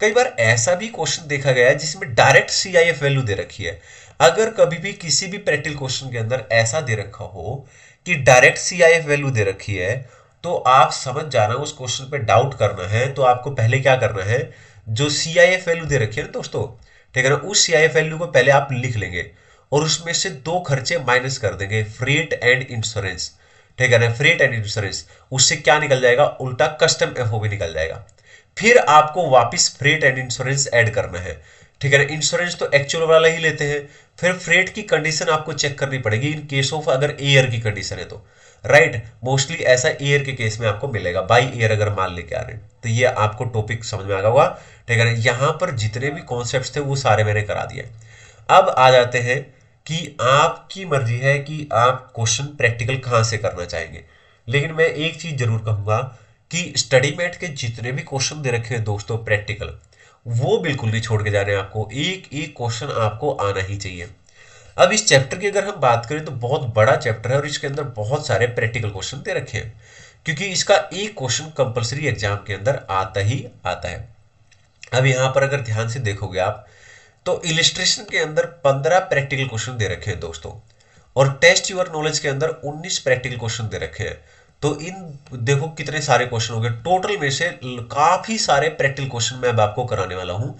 कई बार ऐसा भी क्वेश्चन देखा गया है जिसमें डायरेक्ट सीआईएफ वैल्यू दे रखी है। अगर कभी भी किसी भी प्रैक्टिकल क्वेश्चन के अंदर ऐसा दे रखा हो कि डायरेक्ट सीआईएफ वैल्यू दे रखी है, तो आप समझ जाना उस क्वेश्चन पे डाउट करना है, तो आपको पहले क्या करना है, जो सीआईएफ वैल्यू दे रखी है ना दोस्तों, ठीक है ना, उस सीआईएफ वैल्यू को पहले आप लिख लेंगे और उसमें से 2 खर्चे माइनस कर देंगे, फ्रेट एंड इंश्योरेंस, ठीक है ना, फ्रेट एंड इंश्योरेंस। उससे क्या निकल जाएगा, उल्टा कस्टम एफओबी निकल जाएगा। फिर आपको वापस फ्रेट एंड इंश्योरेंस ऐड करना है, ठीक है ना। इंश्योरेंस तो एक्चुअल वाला ही लेते हैं। फिर फ्रेट की कंडीशन आपको चेक करनी पड़ेगी इन केस ऑफ अगर एयर की कंडीशन है तो, राइट। मोस्टली ऐसा एयर के केस में आपको मिलेगा, बाई एयर अगर माल लेके आ रहे हैं तो। ये आपको टॉपिक समझ में आ गया होगा, ठीक है ना। यहां पर जितने भी कॉन्सेप्ट्स थे वो सारे मैंने करा दिए। अब आ जाते हैं कि आपकी मर्जी है कि आप क्वेश्चन प्रैक्टिकल कहां से करना चाहेंगे। लेकिन मैं एक चीज जरूर कहूंगा कि स्टडी मेट के जितने भी क्वेश्चन दे रखे हैं दोस्तों प्रैक्टिकल, वो बिल्कुल नहीं छोड़ के जा रहे हैं आपको, एक एक क्वेश्चन आपको आना ही चाहिए। अब इस चैप्टर की अगर हम बात करें तो बहुत बड़ा चैप्टर है और इसके अंदर बहुत सारे प्रैक्टिकल क्वेश्चन दे रखे हैं, क्योंकि इसका एक क्वेश्चन कंपलसरी एग्जाम के अंदर आता ही आता है। अब यहां पर अगर ध्यान से देखोगे आप, तो इलिस्ट्रेशन के अंदर 15 प्रैक्टिकल क्वेश्चन दे रखे हैं दोस्तों, और टेस्ट योर नॉलेज के अंदर 19 प्रैक्टिकल क्वेश्चन दे रखे हैं। तो इन देखो कितने सारे क्वेश्चन हो गए, टोटल में से काफी सारे प्रैक्टिकल क्वेश्चन मैं अब आपको कराने वाला हूं,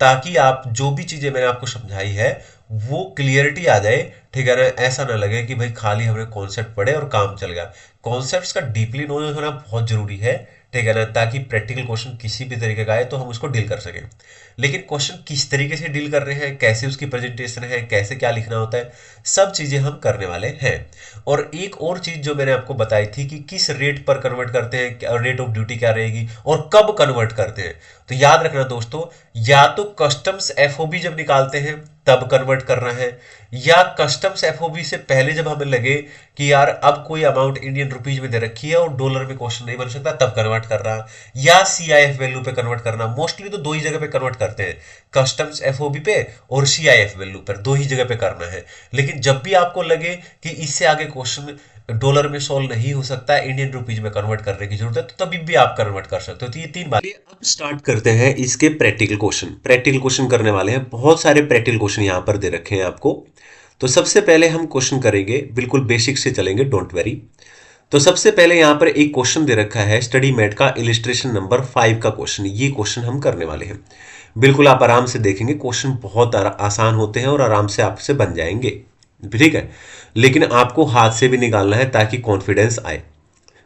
ताकि आप जो भी चीजें मैंने आपको समझाई है वो क्लियरिटी आ जाए, ठीक है ना। ऐसा ना लगे कि भाई खाली हमने कॉन्सेप्ट पढ़े और काम चल गया। कॉन्सेप्ट्स का डीपली नॉलेज होना बहुत जरूरी है, ठीक है ना, ताकि प्रैक्टिकल क्वेश्चन किसी भी तरीके का आए तो हम उसको डील कर सकें। लेकिन क्वेश्चन किस तरीके से डील कर रहे हैं, कैसे उसकी प्रेजेंटेशन है, कैसे क्या लिखना होता है, सब चीजें हम करने वाले हैं। और एक और चीज जो मैंने आपको बताई थी कि किस रेट पर कन्वर्ट करते हैं, रेट ऑफ ड्यूटी क्या रहेगी और कब कन्वर्ट करते हैं, तो याद रखना दोस्तों, या तो कस्टम्स एफओबी जब निकालते हैं तब कन्वर्ट करना है, या कस्टम्स एफओबी से पहले जब हमें लगे कि यार अब कोई अमाउंट इंडियन रुपीज में दे रखी है और डॉलर में क्वेश्चन नहीं बन सकता तब कन्वर्ट करना, या सीआईएफ वैल्यू पे कन्वर्ट करना। मोस्टली तो 2 ही जगह पे कन्वर्ट करते हैं, कस्टम्स एफओबी पे और सीआईएफ वैल्यू पर, 2 ही जगह पे करना है। लेकिन जब भी आपको लगे कि इससे आगे क्वेश्चन डॉलर में सॉल्व नहीं हो सकता, इंडियन रुपीज में कन्वर्ट करने की जरूरत है, तो तभी भी आप कन्वर्ट कर सकते हो। तो ये 3 बात। अब स्टार्ट करते हैं इसके प्रैक्टिकल क्वेश्चन। प्रैक्टिकल क्वेश्चन करने वाले हैं, बहुत सारे प्रैक्टिकल क्वेश्चन यहां पर दे रखे हैं आपको। तो सबसे पहले हम क्वेश्चन करेंगे, बिल्कुल बेसिक से चलेंगे, डोंट वेरी। तो सबसे पहले यहां पर एक क्वेश्चन दे रखा है स्टडी मेट का, इलिस्ट्रेशन नंबर 5 का क्वेश्चन। ये क्वेश्चन हम करने वाले हैं, बिल्कुल आप आराम से देखेंगे, क्वेश्चन बहुत आसान होते हैं और आराम से आपसे बन जाएंगे, ठीक है। लेकिन आपको हाथ से भी निकालना है ताकि कॉन्फिडेंस आए।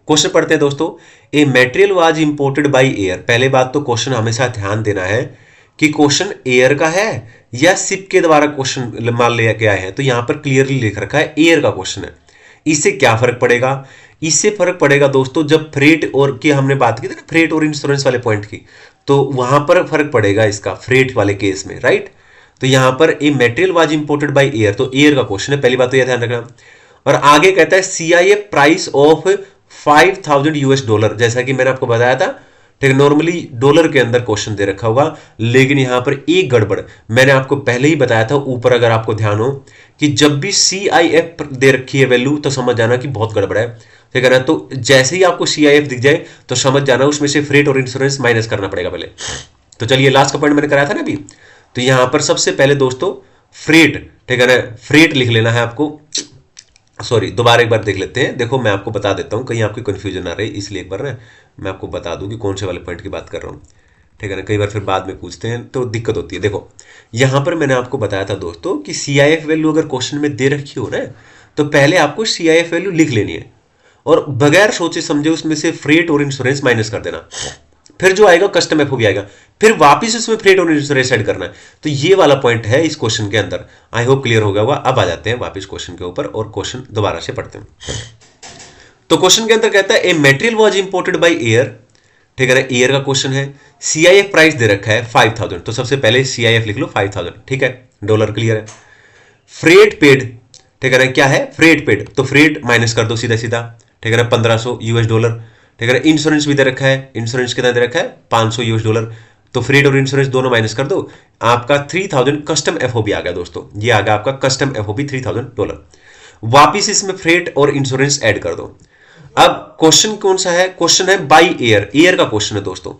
क्वेश्चन पढ़ते हैं दोस्तों। A material was imported by air. पहले बात तो क्वेश्चन हमेशा ध्यान देना है कि क्वेश्चन एयर का है या शिप के द्वारा क्वेश्चन मान लिया गया है, तो यहां पर क्लियरली लिख रखा है एयर का क्वेश्चन है। इससे क्या फर्क पड़ेगा? इससे फर्क पड़ेगा दोस्तों, जब फ्रेट और की हमने बात की थी ना, फ्रेट और इंश्योरेंस वाले पॉइंट की, तो वहां पर फर्क पड़ेगा इसका फ्रेट वाले केस में, राइट। तो यहां पर A material was imported by air, तो एयर का क्वेश्चन है, पहली बात तो यह ध्यान रखना। और आगे कहता है सीआईएफ प्राइस ऑफ $5,000, जैसा कि मैंने आपको बताया था, ठीक है, नॉर्मली डॉलर के अंदर क्वेश्चन दे रखा होगा, लेकिन यहां पर एक गड़बड़ मैंने आपको पहले ही बताया था ऊपर, अगर आपको ध्यान हो कि जब भी सीआईएफ दे रखी है वैल्यू, तो समझ जाना कि बहुत गड़बड़ है, ठीक है ना। तो जैसे ही आपको सीआईएफ दिख जाए तो समझ जाना उसमें से फ्रेट और इंश्योरेंस माइनस करना पड़ेगा पहले। तो चलिए लास्ट का पॉइंट मैंने कराया था ना अभी, तो यहां पर सबसे पहले दोस्तों फ्रेट, ठीक है ना, फ्रेट लिख लेना है आपको। सॉरी, दोबारा एक बार देख लेते हैं। देखो मैं आपको बता देता हूं, कहीं आपकी कंफ्यूजन ना रही, इसलिए एक बार ना मैं आपको बता दूं कि कौन से वाले पॉइंट की बात कर रहा हूं, ठीक है ना। कई बार फिर बाद में पूछते हैं तो दिक्कत होती है। देखो यहां पर मैंने आपको बताया था दोस्तों कि सीआईएफ वैल्यू अगर क्वेश्चन में दे रखी हो ना, तो पहले आपको सीआईएफ वैल्यू लिख लेनी है और बगैर सोचे समझे उसमें से फ्रेट और इंश्योरेंस माइनस कर देना। फिर जो आएगा कस्टम एफओबी आएगा, फिर वापस उसमें फ्रेट और इंश्योरेंस ऐड करना है। तो ये वाला पॉइंट है इस क्वेश्चन के अंदर। आई होप क्लियर हो गया होगा। अब आ जाते हैं वापस क्वेश्चन के ऊपर और क्वेश्चन दोबारा से पढ़ते हैं। तो क्वेश्चन के अंदर कहता है a material was imported by air, ठीक है ना, एयर का क्वेश्चन है। सीआईएफ प्राइस दे रखा है 5,000, तो सबसे पहले सीआईएफ लिख लो 5,000, ठीक है, डॉलर क्लियर है। फ्रेट पेड, ठीक है ना, क्या है फ्रेट पेड, तो फ्रेट माइनस कर दो सीधा सीधा, ठीक है ना, $1,500, ठीक है ना। इंश्योरेंस भी दे रखा है, इंश्योरेंस कितना दे रखा है $500, तो फ्रेट और इंश्योरेंस दोनों माइनस कर दो, आपका 3,000 कस्टम एफओबी आ गया दोस्तों, ये आ गया आपका कस्टम एफओबी $3,000। वापिस इसमें फ्रेट और इंश्योरेंस ऐड कर दो। अब क्वेश्चन कौन सा है? क्वेश्चन है बाई एयर, एयर का क्वेश्चन है दोस्तों।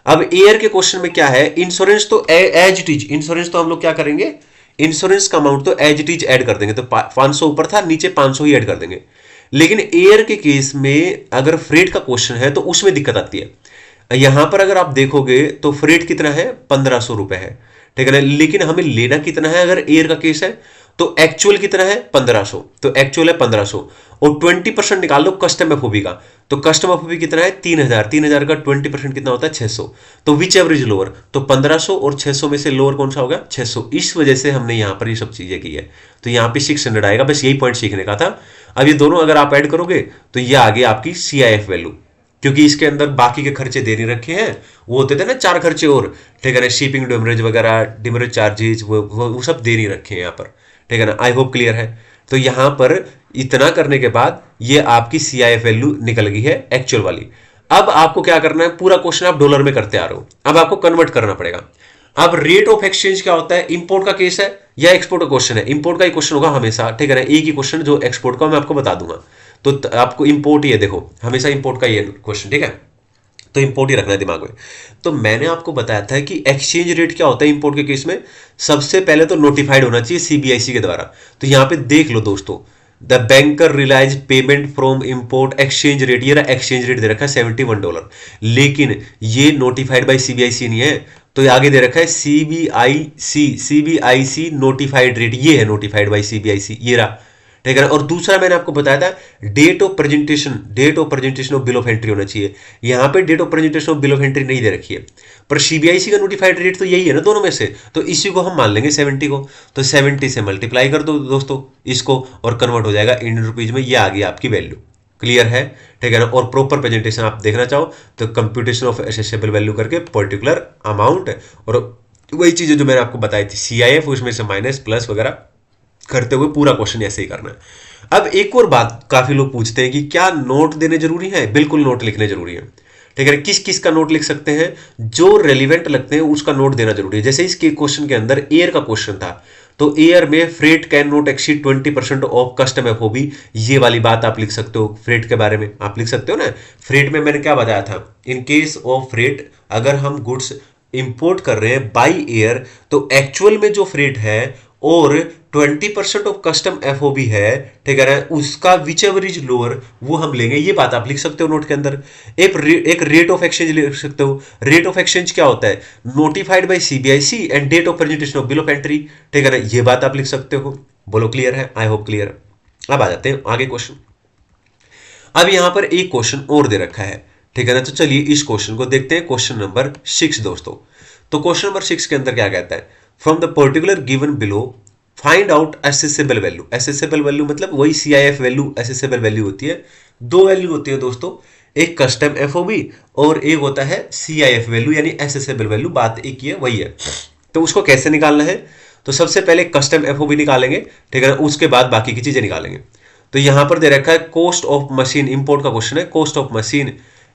अब एयर के क्वेश्चन में क्या है, इंश्योरेंस तो एज इट इज, इंश्योरेंस तो हम लोग क्या करेंगे, इंश्योरेंस का अमाउंट तो एज इट इज ऐड कर देंगे, तो 500 ऊपर था, नीचे 500 ही ऐड कर देंगे। लेकिन एयर के केस में अगर फ्रेट का क्वेश्चन है तो उसमें दिक्कत आती है। यहां पर अगर आप देखोगे तो फ्रेट कितना है, ₹1,500 है, ठीक है ना, लेकिन हमें लेना कितना है अगर एयर का केस है, तो एक्चुअल कितना है 1500, तो एक्चुअल है 1500 और 20% निकाल लो कस्टम एफओबी का, तो कस्टम एफओबी कितना है 3000 का 20% कितना होता है 600, तो विच एवरेज लोअर, तो 1500 और 600 में से लोअर कौन सा होगा 600। इस वजह से हमने यहां पर ये सब चीजें की है, तो यहां पे 600 आएगा, बस यही पॉइंट सीखने का था। अब ये दोनों अगर आप ऐड करोगे तो ये आ गई आपकी सीआईएफ वैल्यू, क्योंकि इसके अंदर बाकी के खर्चे दे नहीं रखे हैं, वो होते थे ना 4 खर्चे और, ठीक है ना, शिपिंग डिमरेज वगैरह, डिमरेज चार्जेज, वो सब दे नहीं रखे हैं यहाँ पर, ठीक है ना। आई होप क्लियर है। तो यहां पर इतना करने के बाद ये आपकी सीआईएफ वैल्यू निकल गई है एक्चुअल वाली। अब आपको क्या करना है, पूरा क्वेश्चन आप डॉलर में करते आ रहे हो, अब आपको कन्वर्ट करना पड़ेगा। अब रेट ऑफ एक्सचेंज क्या होता है, इंपोर्ट का केस है या एक्सपोर्ट का क्वेश्चन है, इंपोर्ट का ही क्वेश्चन होगा हमेशा, ठीक है ना। एक ही क्वेश्चन जो एक्सपोर्ट का मैं आपको बता दूंगा, तो आपको इंपोर्ट ही है, देखो हमेशा इंपोर्ट का ही क्वेश्चन, ठीक है, तो इंपोर्ट ही रखना है दिमाग में। तो मैंने आपको बताया था कि एक्सचेंज रेट क्या होता है इंपोर्ट के केस में, सबसे पहले तो नोटिफाइड होना चाहिए सीबीआईसी के द्वारा। तो यहां पे देख लो दोस्तों, the banker realise payment from import exchange rate, ये रहा एक्सचेंज रेट दे रखा है $71, लेकिन ये नोटिफाइड बाय सीबीआईसी नहीं है, तो आगे दे रखा है सीबीआईसी नोटिफाइड रेट, ये है नोटिफाइड बाय सीबीआईसी, ये रहा, ठीक है ना। और दूसरा मैंने आपको बताया था date of presentation of bill of entry होना चाहिए, यहां पे date of presentation of bill of entry नहीं दे रखी है, पर सीबीआईसी का नोटिफाइड रेट तो यही है ना दोनों में से, तो इसी को हम मान लेंगे 70 को, तो 70 से मल्टीप्लाई कर दो दोस्तों इसको और कन्वर्ट हो जाएगा इंडियन रुपीज में, ये आ गई आपकी वैल्यू, क्लियर है, ठीक है ना। और प्रॉपर प्रेजेंटेशन आप देखना चाहो तो कंप्यूटेशन ऑफ एसेसेबल वैल्यू करके पर्टिकुलर अमाउंट, और वही चीजें जो मैंने आपको बताई थी सीआईएफ, उसमें से माइनस प्लस वगैरह करते हुए पूरा क्वेश्चन ऐसे ही करना है। अब एक और बात काफी लोग पूछते हैं कि क्या नोट देने जरूरी है, बिल्कुल नोट लिखने जरूरी है, ठीक है। किस किस का नोट लिख सकते हैं, जो रेलिवेंट लगते हैं उसका नोट देना जरूरी है। जैसे इसके क्वेश्चन के अंदर एयर का क्वेश्चन था, तो एयर में freight can note exceed 20% of custom FOB, ये वाली बात आप लिख सकते हो, फ्रेट के बारे में आप लिख सकते हो ना। फ्रेट में मैंने क्या बताया था, इन केस ऑफ फ्रेट अगर हम गुड्स इंपोर्ट कर रहे हैं बाई एयर, तो एक्चुअल में जो फ्रेट है और 20% ऑफ कस्टम एफओबी है, ठीक है ना, उसका विच एवर इज लोअर वो हम लेंगे, ये बात आप लिख सकते हो नोट के अंदर। एक रेट ऑफ एक्सचेंज लिख सकते हो, रेट ऑफ एक्सचेंज क्या होता है, notified by CBIC and date of presentation of bill of entry, ठीक है ना, ये बात आप लिख सकते हो। बोलो क्लियर है, आई होप क्लियर है। अब आ जाते हैं आगे क्वेश्चन। अब यहां पर एक क्वेश्चन और दे रखा है, ठीक है ना, तो चलिए इस क्वेश्चन को देखते हैं, क्वेश्चन नंबर 6 दोस्तों। तो क्वेश्चन नंबर 6 के अंदर क्या कहता है, from the particular given below find out assessable value. Assessable value मतलब वही CIF वैल्यू एसेसेबल वैल्यू होती है। दो वैल्यू होती है दोस्तों, एक कस्टम FOB और एक होता है CIF वैल्यू यानी एसेसेबल वैल्यू, बात एक ही है, वही है। तो उसको कैसे निकालना है, तो सबसे पहले कस्टम FOB निकालेंगे, ठीक है ना, उसके बाद बाकी की चीजें निकालेंगे। तो यहां पर दे रखा है कॉस्ट ऑफ मशीन, इंपोर्ट का क्वेश्चन है, cost of machine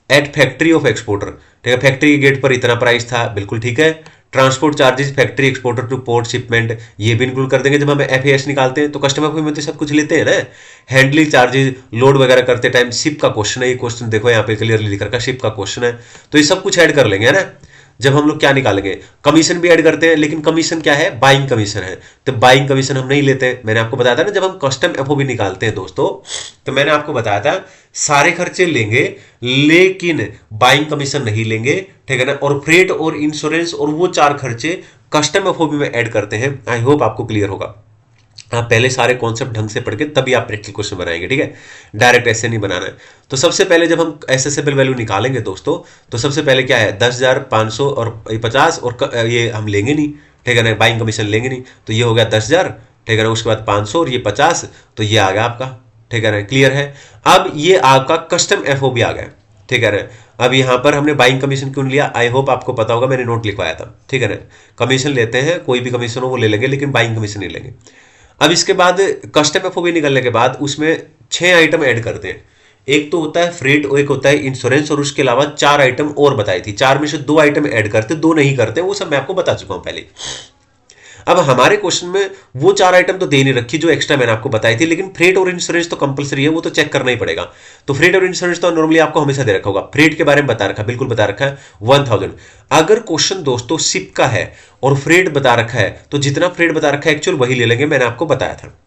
eight factory of exporter, ठीक है, फैक्ट्री के गेट पर इतना प्राइस था, बिल्कुल ठीक है। Transport charges factory exporter two port shipment, ये भी इंक्लूड कर देंगे। जब हम FAS निकालते हैं तो कस्टमर FOB में तो सब कुछ लेते हैं ना। हैंडलिंग चार्जेस, लोड वगैरह करते टाइम, शिप का क्वेश्चन है, ये क्वेश्चन देखो यहाँ पे क्लियरली लिख रखा है, शिप का क्वेश्चन है, तो ये सब कुछ ऐड कर लेंगे, है ना। जब हम लोग क्या निकालेंगे, कमीशन भी ऐड करते हैं, लेकिन कमीशन क्या है, बाइंग कमीशन है, तो बाइंग कमीशन हम नहीं लेते। मैंने आपको बताया था ना, जब हम कस्टम FOB निकालते हैं दोस्तों, तो मैंने आपको बताया था सारे खर्चे लेंगे लेकिन बाइंग कमीशन नहीं लेंगे, ठीक है ना। और फ्रेट और इंश्योरेंस और वो चार खर्चे कस्टम FOB में ऐड करते हैं। आई होप आपको क्लियर होगा। आप पहले सारे कॉन्सेप्ट ढंग से पढ़ के तभी आप प्रैक्टिकल क्वेश्चन बनाएंगे, ठीक है, डायरेक्ट ऐसे नहीं बनाना है। तो सबसे पहले जब हम एसेसेबल वैल्यू निकालेंगे दोस्तों, तो सबसे पहले क्या है, 10,000, 500 और 50 और ये हम लेंगे नहीं, ठीक है ना, बाइंग कमीशन लेंगे नहीं, तो ये हो गया 10,000, ठीक है ना, उसके बाद 500 और ये 50, तो ये आ गया आपका, ठीक है ना, क्लियर है। अब ये आपका कस्टम FOB आ गया, ठीक है ना। अब यहाँ पर हमने बाइंग कमीशन क्यों लिया, आई होप आपको पता होगा, मैंने नोट लिखवाया था, ठीक है ना। कमीशन लेते हैं, कोई भी कमीशन हो वो ले लेंगे, लेकिन बाइंग कमीशन नहीं लेंगे। अब इसके बाद कस्टम FOB निकलने के बाद उसमें 6 आइटम ऐड करते हैं। एक तो होता है फ्रेट और एक होता है इंश्योरेंस, और उसके अलावा 4 आइटम और बताई थी, 4 में से 2 आइटम ऐड करते, 2 नहीं करते, वो सब मैं आपको बता चुका हूं पहले। अब हमारे क्वेश्चन में वो 4 आइटम तो दे नहीं रखी जो एक्स्ट्रा मैंने आपको बताई थी, लेकिन फ्रेट और इंश्योरेंस तो कंपलसरी है, वो तो चेक करना ही पड़ेगा। तो फ्रेट और इंश्योरेंस तो नॉर्मली आपको हमेशा दे रखा होगा। फ्रेट के बारे में बता रखा, बिल्कुल बता रखा है 1000। अगर क्वेश्चन दोस्तों शिप का है और फ्रेट बता रखा है, तो जितना फ्रेट बता रखा है एक्चुअल वही ले लेंगे, मैंने आपको बताया था।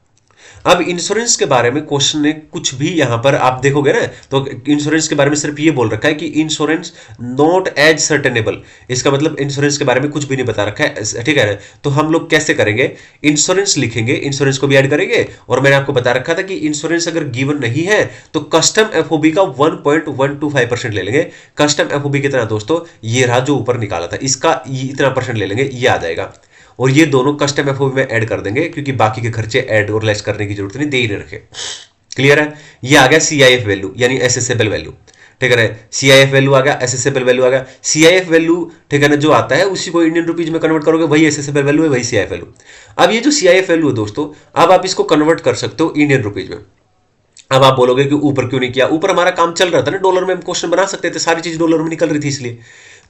अब इंश्योरेंस के बारे में क्वेश्चन ने कुछ भी यहां पर आप देखोगे ना, तो इंश्योरेंस के बारे में सिर्फ ये बोल रखा है कि इंश्योरेंस नॉट एज सर्टेनेबल, इसका मतलब इंश्योरेंस के बारे में कुछ भी नहीं बता रखा है, ठीक है ना। तो हम लोग कैसे करेंगे, इंश्योरेंस लिखेंगे, इंश्योरेंस को भी ऐड करेंगे, और मैंने आपको बता रखा था कि इंश्योरेंस अगर गिवन नहीं है तो कस्टम FOB का 1.125% ले लेंगे। कस्टम FOB कितना दोस्तों, ये रहा जो ऊपर निकाला था, इसका इतना परसेंट ले लेंगे, ये आ जाएगा। और ये दोनों कस्टम FOB में ऐड कर देंगे, क्योंकि बाकी के खर्चे ऐड और लेस करने की जरूरत नहीं, दे ही नहीं रखे। क्लियर है। ये आ गया CIF वैल्यू यानी एसेसेबल वैल्यू, ठीक है ना। CIF वैल्यू आ गया, एसेसेबल वैल्यू आ गया। CIF वैल्यू, ठीक है ना, जो आता है उसी को इंडियन रुपीज में कन्वर्ट करोगे, वही एसेसेबल वैल्यू है, वही CIF वैल्यू। अब ये जो CIF वैल्यू है दोस्तों, अब आप इसको कन्वर्ट कर सकते हो इंडियन रुपीज में। अब आप बोलोगे कि ऊपर क्यों नहीं किया, ऊपर हमारा काम चल रहा था ना, डॉलर में हम क्वेश्चन बना सकते थे, सारी चीज डॉलर में निकल रही थी, इसलिए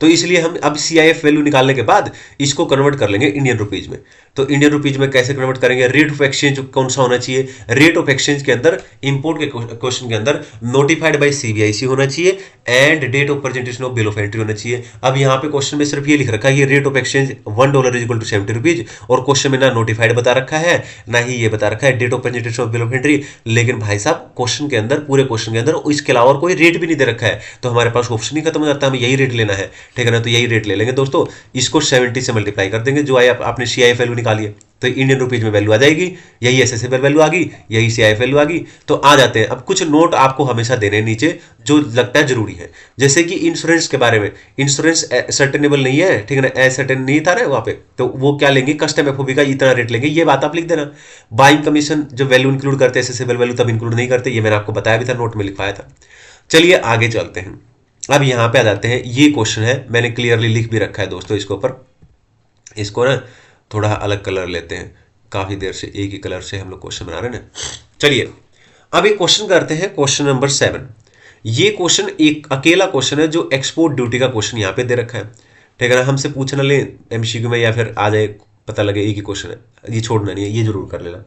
तो इसलिए हम अब CIF वैल्यू निकालने के बाद इसको कन्वर्ट कर लेंगे इंडियन रुपीज में। तो इंडियन रुपीज में कैसे कन्वर्ट करेंगे, रेट ऑफ एक्सचेंज कौन सा होना चाहिए, रेट ऑफ एक्सचेंज के अंदर इंपोर्ट के क्वेश्चन के अंदर नोटिफाइड बाय CBIC होना चाहिए and date of presentation of bill of entry होना चाहिए। अब यहाँ पे क्वेश्चन में सिर्फ ये लिख रखा है, ये rate of exchange $1 is equal to 70 rupees, और क्वेश्चन में ना नोटिफाइड बता रखा है ना ही ये बता रखा है date of presentation of bill of entry. लेकिन भाई साहब क्वेश्चन के अंदर, पूरे क्वेश्चन के अंदर इसके अलावा और कोई रेट भी नहीं दे रखा है, तो हमारे पास ऑप्शन ही खत्म हो जाता है, हमें यही रेट लेना है, ठीक है ना। तो यही रेट ले लेंगे दोस्तों, इसको 70 से मल्टीप्लाई कर देंगे, जो आए आपने CIF वैल्यू निकाली है, तो इंडियन रुपीज में वैल्यू आ जाएगी, यही एसेसेबल वैल्यू आ गई, यही CIF वैल्यू आ गई। तो आ जाते हैं। अब कुछ नोट आपको हमेशा देने नीचे जो लगता है जरूरी है, जैसे कि इंश्योरेंस के बारे में, इंश्योरेंस सर्टेनेबल नहीं है, ठीक है ना, ए सर्टेन नहीं था ना वहां पे, तो वो क्या लेंगे, कस्टम FOB का इतना रेट लेंगे, ये बात आप लिख देना। बाइंग कमीशन जो वैल्यू इंक्लूड करते हैं, एसेसेबल वैल्यू तब इंक्लूड नहीं करते, ये मैंने आपको बताया भी था, नोट में लिखवाया था। चलिए आगे चलते हैं। अब यहां पे आ जाते हैं, ये क्वेश्चन है, मैंने क्लियरली लिख भी रखा है दोस्तों इसके ऊपर। इसको ना थोड़ा अलग कलर लेते हैं, काफी देर से एक ही कलर से हम लोग क्वेश्चन बना रहे हैं ना। चलिए अब एक क्वेश्चन करते हैं, क्वेश्चन नंबर 7। ये क्वेश्चन एक अकेला क्वेश्चन है जो एक्सपोर्ट ड्यूटी का क्वेश्चन यहाँ पे दे रखा है, ठीक है ना। हमसे पूछना ले MCQ में या फिर आ जाए, पता लगे एक ही क्वेश्चन है, ये छोड़ना नहीं है, ये जरूर कर लेना।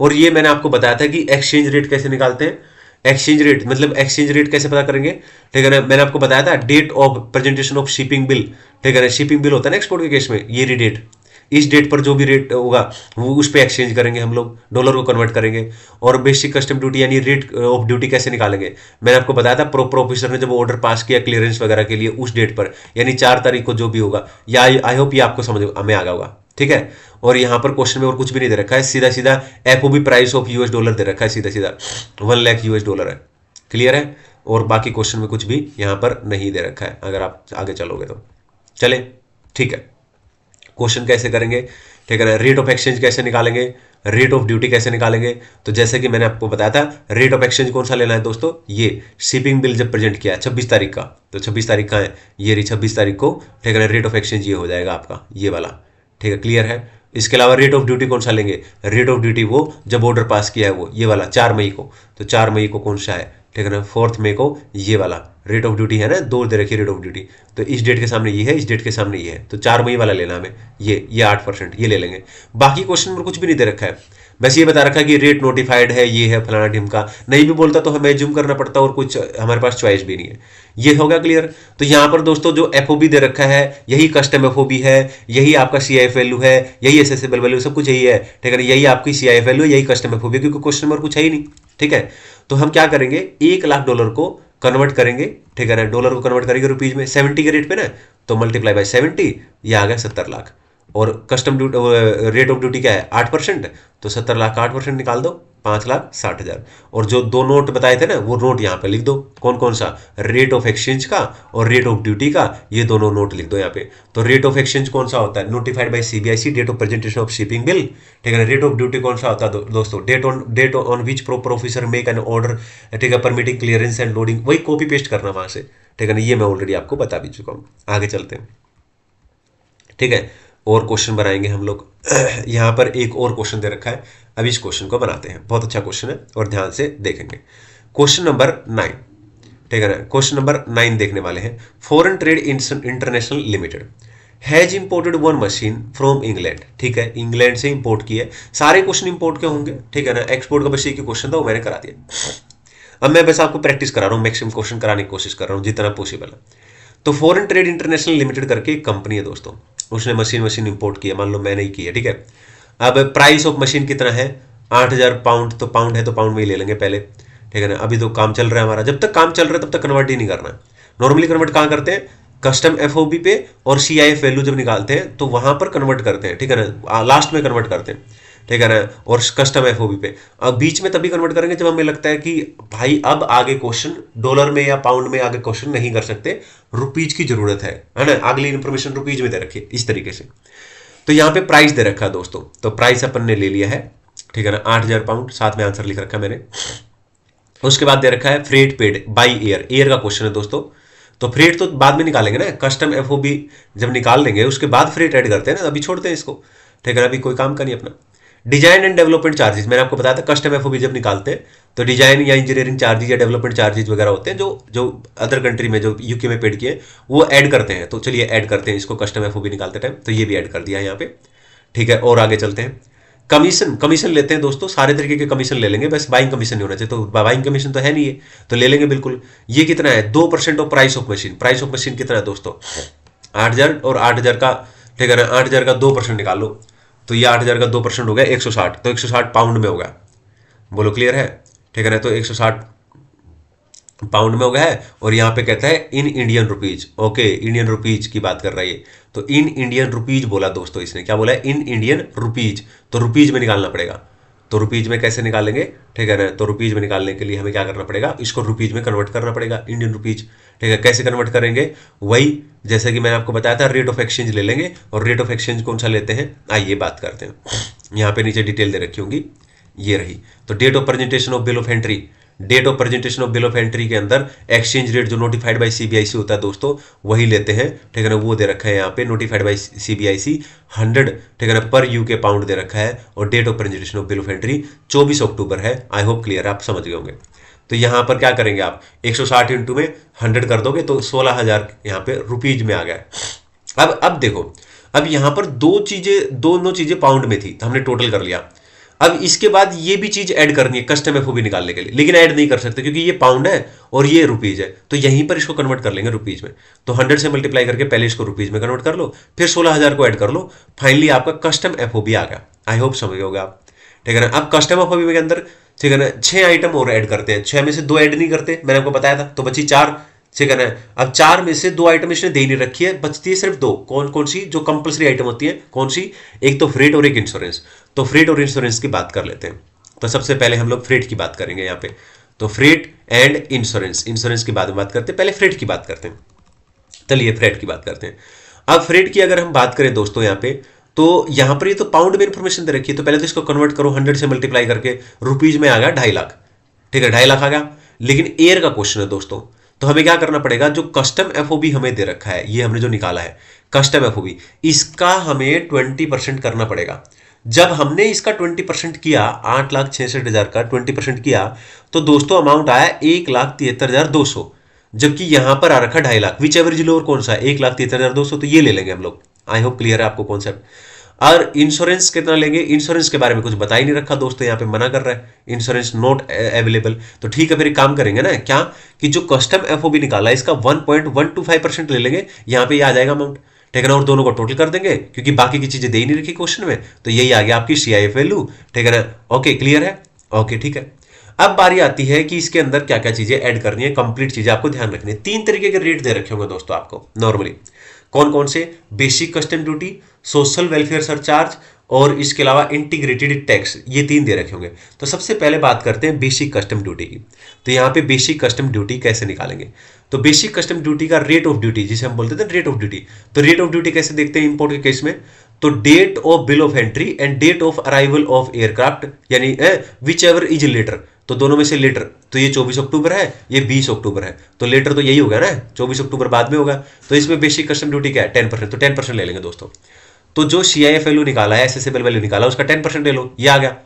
और ये मैंने आपको बताया था कि एक्सचेंज रेट कैसे निकालते हैं, एक्सचेंज रेट मतलब एक्सचेंज रेट कैसे पता करेंगे, ठीक है ना। मैंने आपको बताया था date of presentation of shipping bill, ठीक है ना, शिपिंग बिल होता है ना एक्सपोर्ट के केस में, ये डेट, इस डेट पर जो भी रेट होगा वो उस पर एक्सचेंज करेंगे, हम लोग डॉलर को कन्वर्ट करेंगे। और बेसिक कस्टम ड्यूटी यानी रेट ऑफ ड्यूटी कैसे निकालेंगे, मैंने आपको बताया था प्रॉपर ऑफिसर ने जब ऑर्डर पास किया क्लियरेंस वगैरह के लिए उस डेट पर, यानी 4 तारीख को जो भी होगा, या आई होप ये आपको समझ में आ गया होगा, ठीक है। और यहाँ पर क्वेश्चन में और कुछ भी नहीं दे रखा है, सीधा सीधा FOB प्राइस ऑफ $US दे रखा है, सीधा सीधा $1 लाख है, क्लियर है। और बाकी क्वेश्चन में कुछ भी यहाँ पर नहीं दे रखा है, अगर आप आगे चलोगे तो। चले ठीक है। क्वेश्चन कैसे करेंगे, ठीक है ना। रेट ऑफ एक्सचेंज कैसे निकालेंगे, रेट ऑफ ड्यूटी कैसे निकालेंगे। तो जैसे कि मैंने आपको बताया था, रेट ऑफ एक्सचेंज कौन सा लेना है दोस्तों, ये शिपिंग बिल जब प्रेजेंट किया 26 तारीख का, तो 26 तारीख का है, ये रही 26 तारीख को, ठीक है ना। रेट ऑफ एक्सचेंज ये हो जाएगा आपका, ये वाला, ठीक है, क्लियर है। इसके अलावा रेट ऑफ ड्यूटी कौन सा लेंगे, रेट ऑफ ड्यूटी वो जब ऑर्डर पास किया है वो ये वाला 4 मई को, तो 4 मई को कौन सा है, ठीक है ना, 4 मई को ये वाला रेट ऑफ ड्यूटी है ना, 2 दे रखी रेट ऑफ ड्यूटी, तो इस डेट के सामने ये है, इस डेट के सामने ये है, तो 4 मई वाला लेना हमें, ये 8% ये ले लेंगे। बाकी क्वेश्चन में कुछ भी नहीं दे रखा है, बस ये बता रखा है कि रेट नोटिफाइड है, ये है फलाना ढिमका, नहीं भी बोलता तो हमें जूम करना पड़ता और कुछ हमारे पास चॉइस भी नहीं है। ये हो गया क्लियर। तो यहाँ पर दोस्तों जो एफओबी दे रखा है यही कस्टम एफओबी है, यही आपका सीआईएफ वैल्यू है, यही एसेसेबल वैल्यू, सब कुछ यही है, ठीक है ना। यही आपकी सीआईएफ वैल्यू, यही कस्टम एफओबी, क्योंकि क्वेश्चन में और कुछ है ही नहीं, ठीक है। तो हम क्या करेंगे, $1,00,000 को कन्वर्ट करेंगे, ठीक है ना, डॉलर को कन्वर्ट करेंगे रुपीज में 70 के रेट पे ना, तो मल्टीप्लाई बाय 70, ये आ गया 70 लाख। और कस्टम रेट ऑफ ड्यूटी क्या है 8%, तो 70 लाख का 8% निकाल दो, 5,60,000। और जो 2 नोट बताए थे ना वो नोट यहाँ पे लिख दो, कौन कौन सा, रेट ऑफ एक्सचेंज का और रेट ऑफ ड्यूटी का, ये दोनों नोट लिख दो यहाँ पे। तो रेट ऑफ एक्सचेंज कौन सा होता है, notified by CBIC, date of presentation of shipping bill, ठीक है ना। रेट ऑफ ड्यूटी कौन सा होता है दोस्तों, date on which proper officer make an order, ठीक है, परमिटिंग क्लियरेंस एंड लोडिंग, वही कॉपी पेस्ट करना वहां से, ठीक है ना। ये मैं ऑलरेडी आपको बता भी चुका हूँ। आगे चलते हैं, ठीक है, और क्वेश्चन बनाएंगे हम लोग। यहाँ पर एक और क्वेश्चन दे रखा है, अब इस क्वेश्चन को बनाते हैं, बहुत अच्छा क्वेश्चन है और ध्यान से देखेंगे। क्वेश्चन नंबर 9, ठीक है ना, क्वेश्चन नंबर 9 देखने वाले हैं। Foreign trade international limited has imported one machine from England, ठीक है, इंग्लैंड से इंपोर्ट की है। सारे क्वेश्चन इंपोर्ट के होंगे, ठीक है ना। एक्सपोर्ट का बस एक ही क्वेश्चन था, वो मैंने करा दिया। अब मैं बस आपको प्रैक्टिस करा रहा हूँ, मैक्सिमम क्वेश्चन कराने की कोशिश कर रहा हूँ जितना पॉसिबल है। तो फॉरेन ट्रेड इंटरनेशनल लिमिटेड करके एक कंपनी है दोस्तों, उसने मशीन इंपोर्ट की है, मान लो मैंने ही की है, ठीक है। अब प्राइस ऑफ मशीन कितना है, 8,000 पाउंड, तो पाउंड है तो पाउंड में ही ले लेंगे पहले, ठीक है ना। अभी तो काम चल रहा है हमारा, जब तक काम चल रहा है तब तक कन्वर्ट ही नहीं करना। नॉर्मली कन्वर्ट कहाँ करते हैं, कस्टम एफओबी पे और सीआईएफ वैल्यू जब निकालते हैं तो वहां पर कन्वर्ट करते हैं, ठीक है ना, लास्ट में कन्वर्ट करते हैं, ठीक है ना। और कस्टम एफओबी पे अब बीच में तभी कन्वर्ट करेंगे जब हमें लगता है कि भाई अब आगे क्वेश्चन डॉलर में या पाउंड में आगे क्वेश्चन नहीं कर सकते, रुपीज की जरूरत है ना, अगली इंफॉर्मेशन रुपीज में दे रखी है इस तरीके से। तो यहाँ पे प्राइस दे रखा है दोस्तों, तो प्राइस अपन ने ले लिया है, ठीक है ना, 8,000 पाउंड, साथ में आंसर लिख रखा है मैंने। उसके बाद दे रखा है freight paid by air, air का क्वेश्चन है दोस्तों। तो फ्रेट तो बाद में निकालेंगे ना, कस्टम एफओबी जब निकाल लेंगे उसके बाद फ्रेट ऐड करते हैं ना, अभी छोड़ते हैं इसको, ठीक है, अभी कोई काम का नहीं अपना। डिजाइन एंड डेवलपमेंट चार्जेस, मैंने आपको बताया था कस्टम एफओबी जब निकालते हैं तो डिजाइन या इंजीनियरिंग चार्जेस या डेवलपमेंट चार्जेस वगैरह होते हैं जो अदर कंट्री में, जो यूके में पेड किए, वो ऐड करते हैं। तो चलिए ऐड करते हैं इसको कस्टम एफओबी निकालते टाइम, तो ये भी ऐड कर दिया है यहाँ पे, ठीक है। और आगे चलते हैं, कमीशन लेते हैं दोस्तों, सारे तरीके के कमीशन ले लेंगे, बस बाइंग कमीशन नहीं होना चाहिए, तो बाइंग कमीशन तो है नहीं है, तो ले लेंगे बिल्कुल। ये कितना है, 2% of price of machine, price of machine कितना है दोस्तों 8,000, और 8,000 का, ठीक है ना, 8,000 का 2% निकाल लो, तो ये 8,000 का 2% हो गया 160, तो 160 पाउंड में होगा, बोलो क्लियर है, ठीक है ना। तो 160 पाउंड में हो गया है, और यहाँ पे कहता है in Indian rupees, okay, Indian rupees की बात कर रहा है ये, तो इन इंडियन रुपीज बोला दोस्तों, इसने क्या बोला है, इन इंडियन रुपीज, तो रुपीज में निकालना पड़ेगा। तो रुपीज में कैसे निकालेंगे, ठीक है ना, तो रुपीज में निकालने के लिए हमें क्या करना पड़ेगा, इसको रुपीज में कन्वर्ट करना पड़ेगा, इंडियन रुपीज, ठीक है। कैसे कन्वर्ट करेंगे, वही जैसे कि मैंने आपको बताया था, रेट ऑफ एक्सचेंज ले लेंगे, और रेट ऑफ एक्सचेंज कौन सा लेते हैं, आइए बात करते हैं। यहाँ पे नीचे डिटेल दे रखी होंगी, ये रही। तो date of presentation of bill of entry, date of presentation of bill of entry के अंदर एक्सचेंज रेट जो नोटिफाइड बाय सीबीआईसी होता है दोस्तों, वही लेते हैं, ठीक है ना। वो दे रखा है यहाँ पे नोटिफाइड बाय सीबीआईसी 100, ठीक है ना, पर यूके पाउंड दे रखा है, और date of presentation of bill of entry 24 October है। आई होप क्लियर है, आप समझ गए होंगे। तो यहाँ पर क्या करेंगे आप, 160 इंटू में 100 कर दोगे तो 16,000 यहाँ पे रुपीज में आ गया। अब देखो, अब यहाँ पर दोनों चीजें पाउंड में थी, तो हमने टोटल कर लिया। अब इसके बाद ये भी चीज ऐड करनी है कस्टम एफओबी निकालने के लिए, लेकिन ऐड नहीं कर सकते क्योंकि ये पाउंड है और ये रुपीज है, तो यहीं पर इसको कन्वर्ट कर लेंगे रुपीज में। तो 100 से मल्टीप्लाई करके पहले इसको रुपीज में कन्वर्ट कर लो, फिर 16,000 को ऐड कर लो, फाइनली आपका कस्टम एफओबी आ गया। आई होप समझ गए आप, ठीक है ना। अब कस्टम एफओबी के अंदर, ठीक है ना, 6 आइटम और ऐड करते हैं, 6 में से 2 ऐड नहीं करते, मैंने आपको बताया था, तो बची 4, ठीक है ना। अब 4 में से 2 आइटम इसने दे नहीं रखी है, बचती है सिर्फ 2, कौन कौन सी, जो कंपलसरी आइटम होती है, कौन सी, एक तो फ्रेट और एक इंश्योरेंस। तो फ्रेट और इंश्योरेंस की बात कर लेते हैं। तो सबसे पहले हम लोग फ्रेट की बात करेंगे यहाँ पे, तो फ्रेट एंड इंश्योरेंस, इंश्योरेंस की बाद में बात करते हैं, पहले फ्रेट की बात करते हैं। चलिए फ्रेट की बात करते हैं। अब फ्रेट की अगर हम बात करें दोस्तों यहाँ पे, तो यहाँ पर ये तो पाउंड में इन्फॉर्मेशन दे रखी है, तो पहले तो इसको कन्वर्ट करो 100 से मल्टीप्लाई करके, रुपीज में आ गया 2.5 लाख। ठीक है, 2.5 लाख आ गया। लेकिन एयर का क्वेश्चन है दोस्तों, तो हमें क्या करना पड़ेगा, जो कस्टम एफओबी हमें दे रखा है, ये हमने जो निकाला है कस्टम एफओबी, इसका हमें 20% करना पड़ेगा। जब हमने इसका 20% किया, 8,66,000 का 20% किया, तो दोस्तों अमाउंट आया 1,73,200, जबकि यहां पर आ रखा 2.5 लाख। विच एवरेज लोअर कौन सा है, 1,73,200, तो ये ले लेंगे हम लोग। आई होप क्लियर है आपको कॉन्सेप्ट। और इंश्योरेंस कितना लेंगे, इंश्योरेंस के बारे में कुछ बता ही नहीं रखा दोस्तों, यहाँ पे मना कर रहा है इंश्योरेंस नॉट अवेलेबल। तो ठीक है, फिर एक काम करेंगे ना, क्या कि जो कस्टम एफओबी निकाला है इसका 1.125% ले लेंगे, यहाँ पे ये आ जाएगा अमाउंट। ठीक है ना, और दोनों को टोटल कर देंगे, क्योंकि बाकी की चीजें दे ही नहीं रखी क्वेश्चन में, तो यही आ गया आपकी सीआईएफ वैल्यू। ठीक है ना, ओके क्लियर है, ओके ठीक है। अब बारी आती है कि इसके अंदर क्या क्या चीजें ऐड करनी है, कंप्लीट चीजें आपको ध्यान रखनी है। 3 तरीके के रेट दे रखे होंगे दोस्तों आपको नॉर्मली, कौन कौन से, basic custom duty, social welfare surcharge और इसके अलावा इंटीग्रेटेड टैक्स, ये 3 दे रखे होंगे। तो सबसे पहले बात करते हैं बेसिक कस्टम ड्यूटी की। तो यहाँ पे बेसिक कस्टम ड्यूटी कैसे निकालेंगे, तो बेसिक कस्टम ड्यूटी का रेट ऑफ ड्यूटी, जिसे हम बोलते थे रेट ऑफ ड्यूटी, तो रेट ऑफ ड्यूटी कैसे देखते हैं इंपोर्ट के केस में, तो date of bill of entry and date of arrival of aircraft, यानी विच एवर इज लेटर, तो दोनों में से लेटर, तो ये 24 अक्टूबर है, ये 20 अक्टूबर है, तो लेटर तो यही होगा ना, 24 अक्टूबर बाद में होगा, तो इसमें बेसिक कस्टम ड्यूटी क्या है 10%, तो 10% ले लेंगे दोस्तों। तो जो सीआईएफ वैल्यू निकाला है, एसेसेबल वैल्यू निकाला, उसका 10% ले लो, ये आ गया।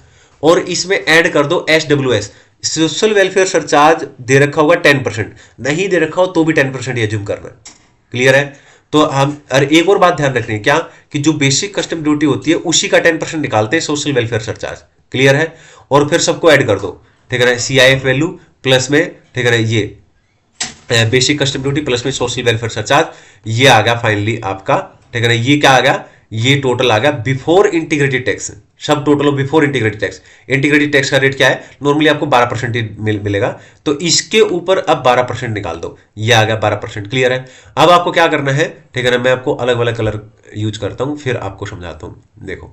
और इसमें ऐड कर दो एसडब्ल्यूएस, सोशल वेलफेयर सरचार्ज दे रखा होगा 10%, नहीं दे रखा हो तो भी 10% एज्यूम करना है। क्लियर है, तो हम, और एक और बात ध्यान रखनी है क्या, कि जो बेसिक कस्टम ड्यूटी होती है उसी का 10% निकालते हैं सोशल वेलफेयर सरचार्ज। क्लियर है, और फिर सबको ऐड कर दो। ठीक है ना, सीआईएफ वैल्यू प्लस में, ठीक है ना, ये बेसिक कस्टम ड्यूटी प्लस में सोशल वेलफेयर सरचार्ज, ये आ गया फाइनली आपका। ठीक है ना, ये क्या आ गया, ये टोटल आ गया बिफोर इंटीग्रेटेड टैक्स, सब total before integrated tax. Integrated tax का रेट क्या है, नॉर्मली आपको 12% मिलेगा, तो इसके ऊपर अब 12% निकाल दो, ये आ गया 12%। क्लियर है, अब आपको क्या करना है, ठीक है ना, मैं आपको अलग अलग कलर यूज करता हूं, फिर आपको समझाता हूं। देखो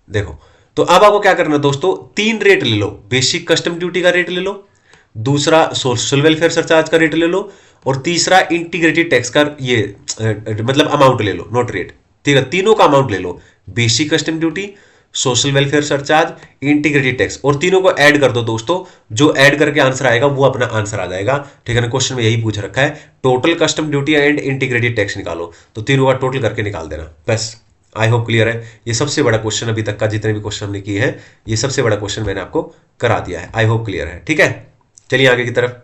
देखो, तो अब आपको क्या करना है दोस्तों, 3 रेट ले लो, बेसिक कस्टम ड्यूटी का रेट ले लो, दूसरा सोशल वेलफेयर सरचार्ज का रेट ले लो, और तीसरा इंटीग्रेटेड टैक्स का ये मतलब अमाउंट ले लो, नोट रेट। ठीक है, तीनों का अमाउंट ले लो, basic custom duty, social welfare surcharge, integrated tax, और तीनों को ऐड कर दो दोस्तों, जो ऐड करके आंसर आएगा वो अपना आंसर आ जाएगा। ठीक है ना, क्वेश्चन में यही पूछ रखा है, total custom duty and integrated tax निकालो, तो तीनों का टोटल करके निकाल देना बस। आई होप क्लियर है, ये सबसे बड़ा क्वेश्चन अभी तक का, जितने भी क्वेश्चन हमने किए हैं, ये सबसे बड़ा क्वेश्चन मैंने आपको करा दिया है। आई होप क्लियर है, ठीक है। चलिए आगे की तरफ,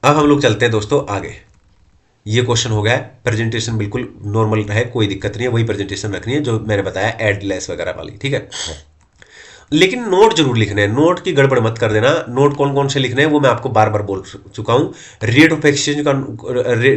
अब हम लोग चलते हैं दोस्तों आगे। ये क्वेश्चन हो गया है, प्रेजेंटेशन बिल्कुल नॉर्मल है, कोई दिक्कत नहीं है, वही प्रेजेंटेशन रखनी है जो मैंने बताया एड लेस वगैरह वाली। ठीक है, लेकिन नोट जरूर लिखने हैं, नोट की गड़बड़ मत कर देना। नोट कौन कौन से लिखने हैं वो मैं आपको बार बार बोल चुका हूं। रेट ऑफ एक्सचेंज का,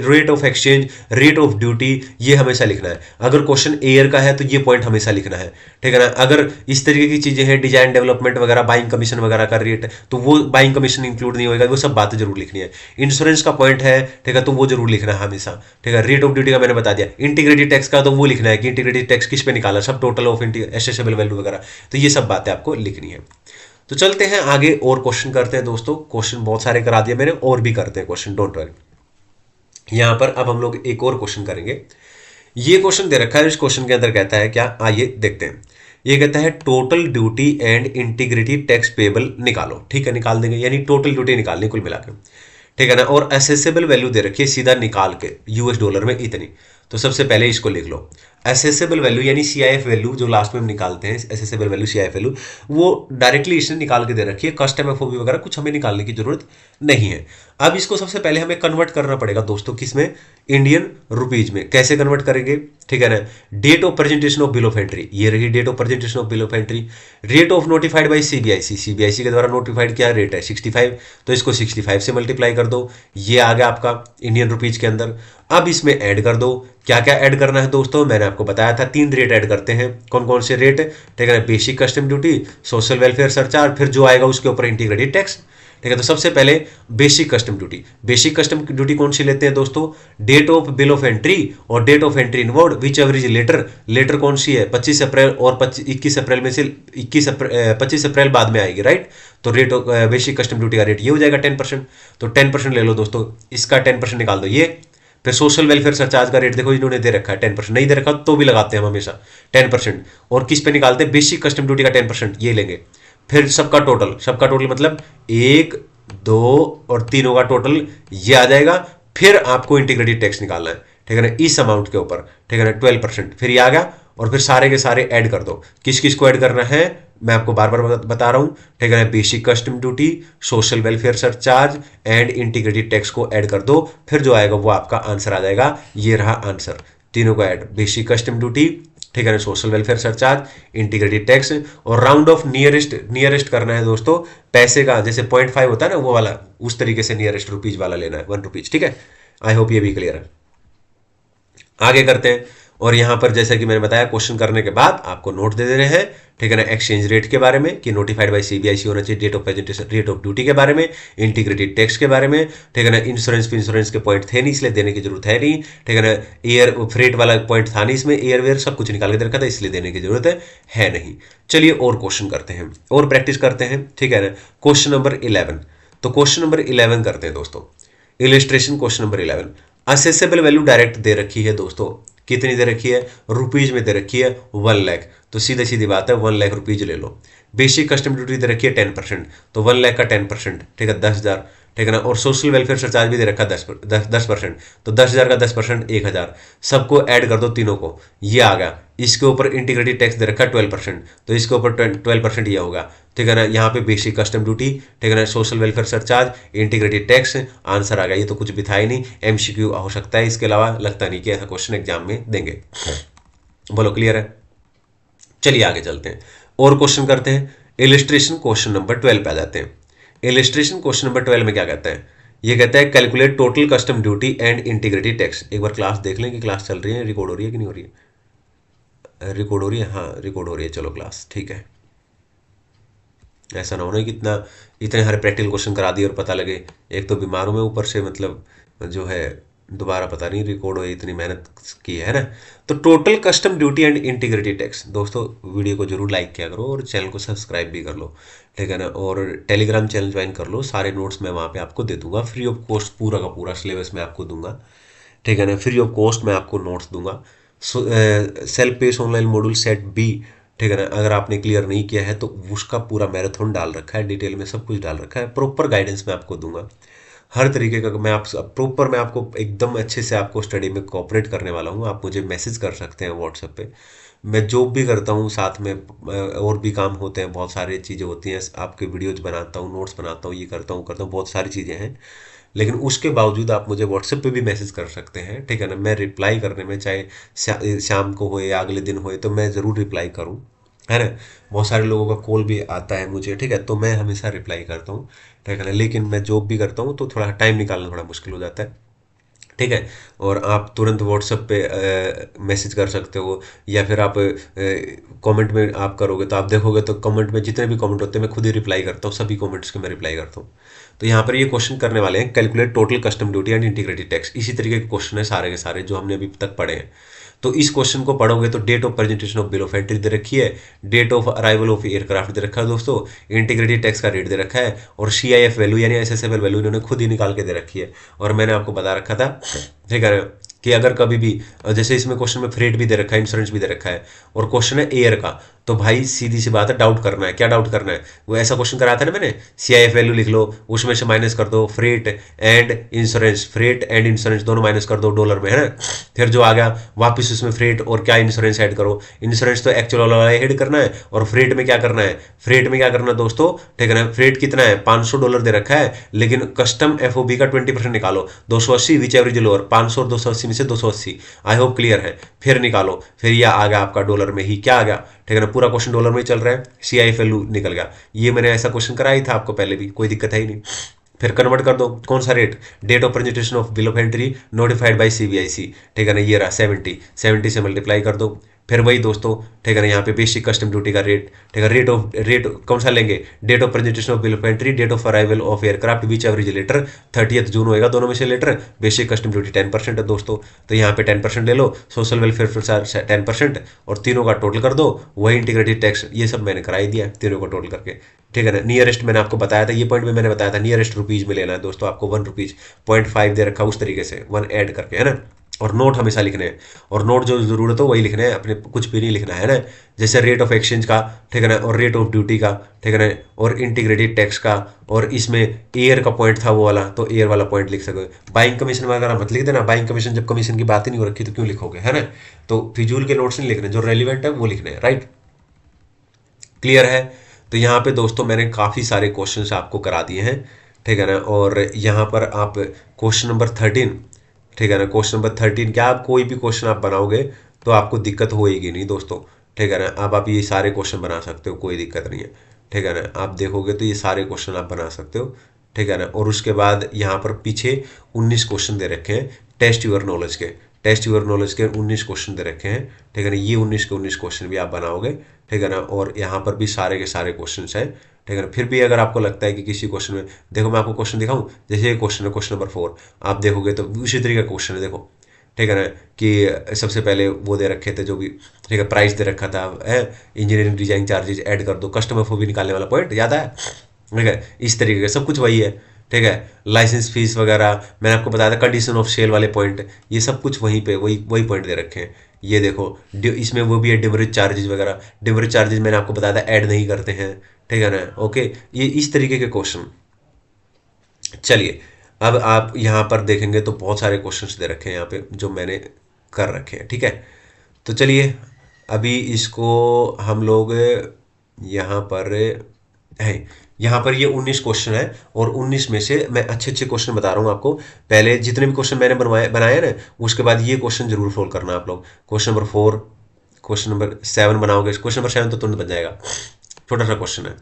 rate of exchange, rate of duty, ये हमेशा लिखना है। अगर क्वेश्चन एयर का है तो ये पॉइंट हमेशा लिखना है। ठीक है ना, अगर इस तरीके की चीजें हैं, डिजाइन डेवलपमेंट वगैरह, बाइंग कमीशन वगैरह का रेट, तो वो बाइंग कमीशन इंक्लूड नहीं होगा, वो सब बातें जरूर लिखनी है। इंश्योरेंस का पॉइंट है, ठीक है, तो वो जरूर लिखना है हमेशा। ठीक है, रेट ऑफ ड्यूटी का मैंने बता दिया। इंटीग्रेटेड टैक्स का तो वो लिखना है कि इंटीग्रेटेड टैक्स किस पे निकाला, सब टोटल ऑफ एसेसेबल वैल्यू वगैरह, तो ये सब बातें आपको लिखनी है। तो चलते हैं आगे और क्वेश्चन करते हैं दोस्तों। क्वेश्चन बहुत सारे करा दिए मैंने, और भी करते हैं क्वेश्चन, डोंट वरी। यहां पर अब हम लोग एक और क्वेश्चन करेंगे। ये क्वेश्चन दे रखा है, इस क्वेश्चन के अंदर कहता है क्या, आइए देखते हैं। ये कहता है total duty and integrated tax payable निकालो। ठीक है, निकाल देंगे, यानी टोटल ड्यूटी निकालनी कुल मिलाकर। ठीक है ना, और एसेसेबल वैल्यू दे रखी है सीधा निकाल के यूएस डॉलर में इतनी। तो सबसे पहले इसको लिख लो, एसेसेबल वैल्यू यानी सीआईएफ वैल्यू जो लास्ट में हम निकालते हैं, एसेसेबल वैल्यू सीआईएफ वैल्यू, वो डायरेक्टली इसने निकाल के दे रखी है। कस्टम एफओबी वगैरह कुछ हमें निकालने की जरूरत नहीं है। अब इसको सबसे पहले हमें कन्वर्ट करना पड़ेगा दोस्तों, किसमें, इंडियन रुपीज में। कैसे कन्वर्ट करेंगे, ठीक है ना, date of presentation of bill of entry, ये रही date of presentation of bill of entry. Rate of notified by CBIC, CBIC के द्वारा नोटिफाइड क्या रेट है 65, तो इसको 65 से मल्टीप्लाई कर दो, ये आ गया आपका इंडियन रुपीज के अंदर। अब इसमें ऐड कर दो, क्या क्या ऐड करना है दोस्तों, मैंने आपको बताया था 3 रेट ऐड करते हैं। कौन कौन से रेट, ठीक है ना, basic custom duty, social welfare surcharge, फिर जो आएगा उसके ऊपर इंटीग्रेटेड टैक्स। ठीक है। तो सबसे पहले basic custom duty, basic custom duty कौन सी लेते हैं दोस्तों, date of bill of entry और date of entry inward which average later, later कौन सी है 25 अप्रैल और 21 अप्रैल में से 25 अप्रैल बाद में आएगी, राइट। तो rate of basic custom duty का रेट ये हो जाएगा 10%। तो 10% ले लो दोस्तों, इसका 10% निकाल दो ये। फिर सोशल वेलफेयर सरचार्ज का रेट देखो इन्होंने दे रखा है 10%, नहीं दे रखा तो भी लगाते हैं हम हमेशा 10%। और किस पे निकालते हैं, बेसिक कस्टम ड्यूटी का 10%, ये लेंगे। फिर सबका टोटल मतलब 1 2 और 3 का टोटल ये आ जाएगा। फिर आपको इंटीग्रेटेड टैक्स निकालना है, ठीक है ना, इस अमाउंट के ऊपर, ठीक है ना, 12%। फिर ये आ गया और फिर सारे के सारे ऐड कर दो। किस किस को ऐड करना है मैं आपको बार बार बता रहा हूं, ठीक है ना, basic custom duty, social welfare surcharge and integrated tax को ऐड कर दो। फिर जो आएगा वो आपका आंसर आ जाएगा। ये रहा आंसर, तीनों को ऐड, बेसिक कस्टम ड्यूटी, ठीक है ना, social welfare surcharge, integrated tax. और राउंड ऑफ नियरेस्ट करना है दोस्तों, पैसे का जैसे 0.5 होता है ना वो वाला, उस तरीके से नियरेस्ट रुपीज वाला लेना है, 1 रुपीज, ठीक है। आई होप ये भी क्लियर है। आगे करते हैं। और यहां पर जैसा कि मैंने बताया क्वेश्चन करने के बाद आपको नोट दे देने हैं, ठीक है ना, एक्सचेंज रेट के बारे में कि नोटिफाइड बाय सीबीआईसी होना चाहिए, date of presentation, rate of duty के बारे में, इंटीग्रेटेड टैक्स के बारे में, ठीक है ना, इंश्योरेंस के पॉइंट थे नहीं इसलिए देने की जरूरत है नहीं, ठीक है ना, एयर फ्रेट वाला पॉइंट था नहीं इसमें, एयरवेयर सब कुछ निकाल के दे रखा था इसलिए देने की जरूरत है नहीं। चलिए और क्वेश्चन करते हैं और प्रैक्टिस करते हैं, ठीक है ना। क्वेश्चन नंबर 11, तो क्वेश्चन नंबर 11 करते हैं दोस्तों, illustration question number 11। Assessable value direct दे रखी है दोस्तों, कितनी दे रखी है, रुपीज में दे रखी है 1 लाख। तो सीधी सीधी बात है 1 लाख रुपीज ले लो। बेसिक कस्टम ड्यूटी दे रखी है 10%, तो 1 लाख का 10%, ठीक है, 10,000, ठीक है ना। और सोशल वेलफेयर सरचार्ज भी दे रखा 10%, तो 10,000 का 10% 1,000। सबको ऐड कर दो तीनों को, ये आ गया। इसके ऊपर इंटीग्रेटेड टैक्स दे रखा 12%, तो इसके ऊपर 12% ये होगा, ठीक है ना। यहाँ पे बेसिक कस्टम ड्यूटी, ठीक है ना, social welfare surcharge, integrated tax, answer आ गया। ये तो कुछ भी था ही नहीं, एमसीक्यू हो सकता है, इसके अलावा लगता नहीं कि ऐसा क्वेश्चन एग्जाम में देंगे। बोलो क्लियर है। चलिए आगे चलते हैं और क्वेश्चन करते हैं। इलिस्ट्रेशन क्वेश्चन नंबर 12 पे आ जाते हैं। इलिस्ट्रेशन क्वेश्चन नंबर 12 में क्या कहता है, ये कहता है calculate total custom duty and integrated tax. एक बार क्लास देख लें कि क्लास चल रही है, रिकॉर्ड हो रही है कि नहीं हो रही है, रिकॉर्ड हो रही है, हाँ रिकॉर्ड हो रही है, चलो क्लास ठीक है। ऐसा ना होना कि इतने सारे प्रैक्टिकल क्वेश्चन करा दिए और पता लगे, एक तो बीमार हूं मैं ऊपर से, मतलब जो है दोबारा पता नहीं रिकॉर्ड हो, इतनी मेहनत की है ना। तो total custom duty and integrated tax, दोस्तों वीडियो को जरूर लाइक किया करो और चैनल को सब्सक्राइब भी कर लो, ठीक है ना। और टेलीग्राम चैनल ज्वाइन कर लो, सारे नोट्स मैं वहाँ पे आपको दे दूंगा फ्री ऑफ कॉस्ट, पूरा का पूरा सिलेबस मैं आपको दूंगा, ठीक है ना, फ्री ऑफ कॉस्ट मैं आपको नोट्स दूंगा। Self pace online module set B, ठीक है ना, अगर आपने क्लियर नहीं किया है तो उसका पूरा मैराथन डाल रखा है, डिटेल में सब कुछ डाल रखा है, प्रॉपर गाइडेंस मैं आपको दूंगा हर तरीके का। मैं आपको एकदम अच्छे से आपको स्टडी में कोऑपरेट करने वाला हूँ। आप मुझे मैसेज कर सकते हैं व्हाट्सएप पे, मैं जॉब भी करता हूँ साथ में, और भी काम होते हैं, बहुत सारी चीज़ें होती हैं, आपके वीडियोज बनाता हूँ, नोट्स बनाता हूँ, ये करता हूँ बहुत सारी चीज़ें हैं। लेकिन उसके बावजूद आप मुझे व्हाट्सएप पे भी मैसेज कर सकते हैं, ठीक है ना। मैं रिप्लाई करने में, चाहे शाम को हो या अगले दिन हो, तो मैं ज़रूर रिप्लाई करूँ, है ना। बहुत सारे लोगों का कॉल भी आता है मुझे, ठीक है, तो मैं हमेशा रिप्लाई करता हूँ, ठीक है ना। लेकिन मैं जॉब भी करता हूँ तो थोड़ा टाइम निकालना थोड़ा मुश्किल हो जाता है, ठीक है। और आप तुरंत व्हाट्सएप पे मैसेज कर सकते हो, या फिर आप कमेंट में आप करोगे तो आप देखोगे तो कमेंट में जितने भी कमेंट होते हैं मैं खुद ही रिप्लाई करता हूँ, सभी कमेंट्स के मैं रिप्लाई करता हूँ। तो यहाँ पर ये क्वेश्चन करने वाले हैं calculate total custom duty and integrated tax, इसी तरीके के क्वेश्चन है सारे के सारे जो हमने अभी तक पढ़े हैं। तो इस क्वेश्चन को पढ़ोगे तो date of presentation of bill of entry दे रखी है, date of arrival of aircraft दे रखा है दोस्तों, इंटीग्रेटेड टैक्स का रेट दे रखा है, और CIF वैल्यू यानी असेसेबल वैल्यू इन्होंने खुद ही निकाल के दे रखी है। और मैंने आपको बता रखा था, ठीक है, कि अगर कभी भी, जैसे इसमें क्वेश्चन में फ्रेट भी दे रखा है, इंश्योरेंस भी दे रखा है, और क्वेश्चन है एयर का, तो भाई सीधी सी बात है, डाउट करना है। क्या डाउट करना है, वो ऐसा क्वेश्चन कराया था ना मैंने, CIF वैल्यू लिख लो, उसमें से माइनस कर दो freight and insurance, freight and insurance दोनों माइनस कर दो डॉलर में, है ना। फिर जो आ गया वापस उसमें फ्रेट और क्या इंश्योरेंस ऐड करो, इंश्योरेंस तो एक्चुअल वाला ऐड करना है, और फ्रेट में क्या करना है, फ्रेट में क्या करना दोस्तों, ठीक है ना। फ्रेट कितना है, $500 दे रखा है, लेकिन कस्टम FOB का 20% निकालो, 280 विच एवरेज लोअर, 500 और 280 में से 280। आई होप क्लियर है। फिर निकालो, फिर यह आ गया आपका डॉलर में ही, क्या आ गया, ठीक है ना, पूरा क्वेश्चन डॉलर में ही चल रहा है, CIF वैल्यू निकल गया। ये मैंने ऐसा क्वेश्चन कराया ही था आपको पहले भी, कोई दिक्कत है ही नहीं। फिर कन्वर्ट कर दो, कौन सा rate, date of presentation of bill of entry notified by CBIC, ठीक है ना, ये रहा 70 से मल्टीप्लाई कर दो। फिर वही दोस्तों, ठीक है ना, यहाँ पे बेसिक कस्टम ड्यूटी का रेट, ठीक है, रेट कौन सा लेंगे, date of presentation of bill of entry, date of arrival of aircraft which average later 30 June होएगा, दोनों में से लेटर, बेसिक कस्टम ड्यूटी 10% है दोस्तों, तो यहाँ पे 10% ले लो, सोशल वेलफेयर चार्ज 10%, और तीनों का टोटल कर दो, वही इंटीग्रेटेड टैक्स, ये सब मैंने करा ही दिया तीनों का टोटल करके, ठीक है ना। नियरेस्ट मैंने आपको बताया था, ये पॉइंट में मैंने बताया था नियरेस्ट रुपीज में लेना है दोस्तों, आपको 1 रुपीज 0.5 दे रखा उस तरीके से 1 ऐड करके, है ना। और नोट हमेशा लिखने हैं, और नोट जो जरूरत हो वही लिखने हैं, अपने कुछ भी नहीं लिखना है ना। जैसे रेट ऑफ एक्सचेंज का, ठीक है ना, और रेट ऑफ ड्यूटी का, ठीक है ना, और इंटीग्रेटेड टैक्स का, और इसमें एयर का पॉइंट था वो वाला, तो एयर वाला पॉइंट लिख सकोगे। बाइंग कमीशन वगैरह मत लिख देना, बाइंग कमीशन जब कमीशन की बात ही नहीं हो रखी तो क्यों लिखोगे, है ना। तो फिजूल के नोट्स नहीं लिखने, जो रेलिवेंट है वो लिखने हैं, राइट, क्लियर है। तो यहाँ पे दोस्तों मैंने काफ़ी सारे क्वेश्चंस आपको करा दिए हैं, ठीक है ना। और यहाँ पर आप क्वेश्चन नंबर 13, ठीक है ना, क्वेश्चन नंबर 13 क्या, आप कोई भी क्वेश्चन आप बनाओगे तो आपको दिक्कत होएगी नहीं दोस्तों, ठीक है ना। अब आप ये सारे क्वेश्चन बना सकते हो, कोई दिक्कत नहीं है, ठीक है ना। आप देखोगे तो ये सारे क्वेश्चन आप बना सकते हो, ठीक है ना। और उसके बाद यहाँ पर पीछे 19 क्वेश्चन दे रखे हैं टेस्ट यूर नॉलेज के, टेस्ट यूर नॉलेज के 19 क्वेश्चन दे रखे हैं, ठीक है ना। ये 19 के 19 क्वेश्चन भी आप बनाओगे, ठीक है ना। और यहाँ पर भी सारे के सारे क्वेश्चन हैं, ठीक है ना। फिर भी अगर आपको लगता है कि किसी क्वेश्चन में, देखो मैं आपको क्वेश्चन दिखाऊं, जैसे ये क्वेश्चन है, क्वेश्चन नंबर 4, आप देखोगे तो उसी तरीके का क्वेश्चन है, देखो, ठीक है ना, कि सबसे पहले वो दे रखे थे जो भी, ठीक है, प्राइस दे रखा था, इंजीनियरिंग डिजाइन चार्जेस ऐड कर दो, कस्टमर को भी निकालने वाला पॉइंट याद है, ठीक है, इस तरीके का सब कुछ वही है, ठीक है। लाइसेंस फीस वगैरह मैंने आपको बताया था, कंडीशन ऑफ सेल वाले पॉइंट, ये सब कुछ वहीं पे वही वही पॉइंट दे रखे हैं। ये देखो इसमें वो भी है डिमरेज चार्जेस वगैरह, डिमरेज चार्जेस मैंने आपको बताया था ऐड नहीं करते हैं, ठीक है ना, ओके। ये इस तरीके के क्वेश्चन, चलिए अब आप यहाँ पर देखेंगे तो बहुत सारे क्वेश्चंस दे रखे हैं यहाँ पे जो मैंने कर रखे हैं, ठीक है। तो चलिए अभी इसको हम लोग यहाँ पर है, यहाँ पर ये 19 क्वेश्चन है, और 19 में से मैं अच्छे अच्छे क्वेश्चन बता रहा हूँ आपको। पहले जितने भी क्वेश्चन मैंने बनाए ना, उसके बाद ये क्वेश्चन जरूर सोल्व करना आप लोग। क्वेश्चन नंबर 4, क्वेश्चन नंबर 7 बनाओगे, क्वेश्चन नंबर 7 तो तुरंत बन जाएगा, छोटा सा क्वेश्चन है,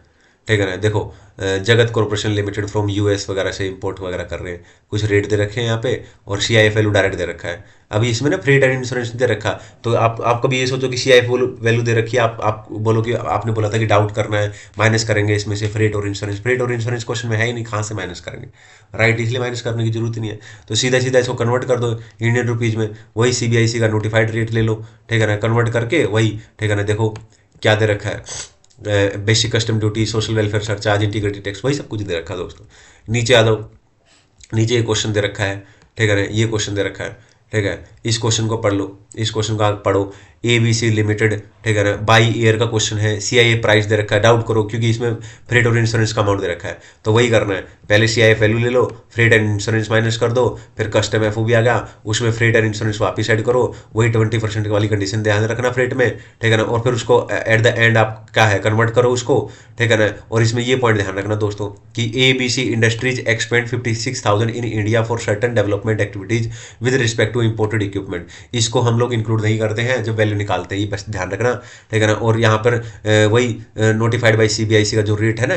ठीक है ना। देखो जगत कॉर्पोरेशन लिमिटेड फ्रॉम यूएस वगैरह से इंपोर्ट वगैरह कर रहे हैं, कुछ रेट दे रखे हैं यहाँ पे, और सीआईएफ वैल्यू डायरेक्ट दे रखा है। अभी इसमें ना फ्रेट एंड इंश्योरेंस दे रखा, तो आप कभी ये सोचो कि सीआईएफ वैल्यू दे रखी है, आप बोलो कि आपने बोला था कि डाउट करना है, माइनस करेंगे इसमें से फ्रेट और इंश्योरेंस, फ्रेट और इंश्योरेंस क्वेश्चन में है ही नहीं, कहाँ से माइनस करेंगे, राइट, इसलिए माइनस करने की जरूरत ही नहीं है। तो सीधा सीधा इसको कन्वर्ट कर दो इंडियन रुपीज़ में, वही सीबीआईसी का नोटिफाइड रेट ले लो, ठीक है ना, कन्वर्ट करके वही, ठीक है ना। देखो क्या दे रखा है, basic custom duty, social welfare surcharge, integrated tax, वही सब कुछ दे रखा है दोस्तों। नीचे आ जाओ, नीचे ये क्वेश्चन दे रखा है, ठीक है ना, ये क्वेश्चन दे रखा है, ठीक है। इस क्वेश्चन को पढ़ लो, इस क्वेश्चन को आप पढ़ो, ABC लिमिटेड, ठीक है ना, बाई ईयर का क्वेश्चन है, सीआईए प्राइस दे रखा है, डाउट करो क्योंकि इसमें फ्रेट और इंश्योरेंस का अमाउंट दे रखा है, तो वही करना है, पहले सीआईए वैल्यू ले लो, फ्रेट एंड इंश्योरेंस माइनस कर दो, फिर कस्टम एफओबी आ गया, उसमें फ्रेट एंड इंश्योरेंस वापस ऐड करो, वही 20% वाली कंडीशन ध्यान रखना फ्रेट में, ठीक है ना। और फिर उसको एट द एंड आप क्या है कन्वर्ट करो उसको, ठीक है ना। और इसमें ये पॉइंट ध्यान रखना दोस्तों कि ABC industries expand 56,000 in India for certain development activities with respect to imported equipment, इसको हम लोग इंक्लूड नहीं करते हैं जब वैल्यू निकालते हैं, बस ध्यान रखना, ठीक है ना। और यहाँ पर वही नोटिफाइड बाई सीबीआईसी का जो रेट है ना,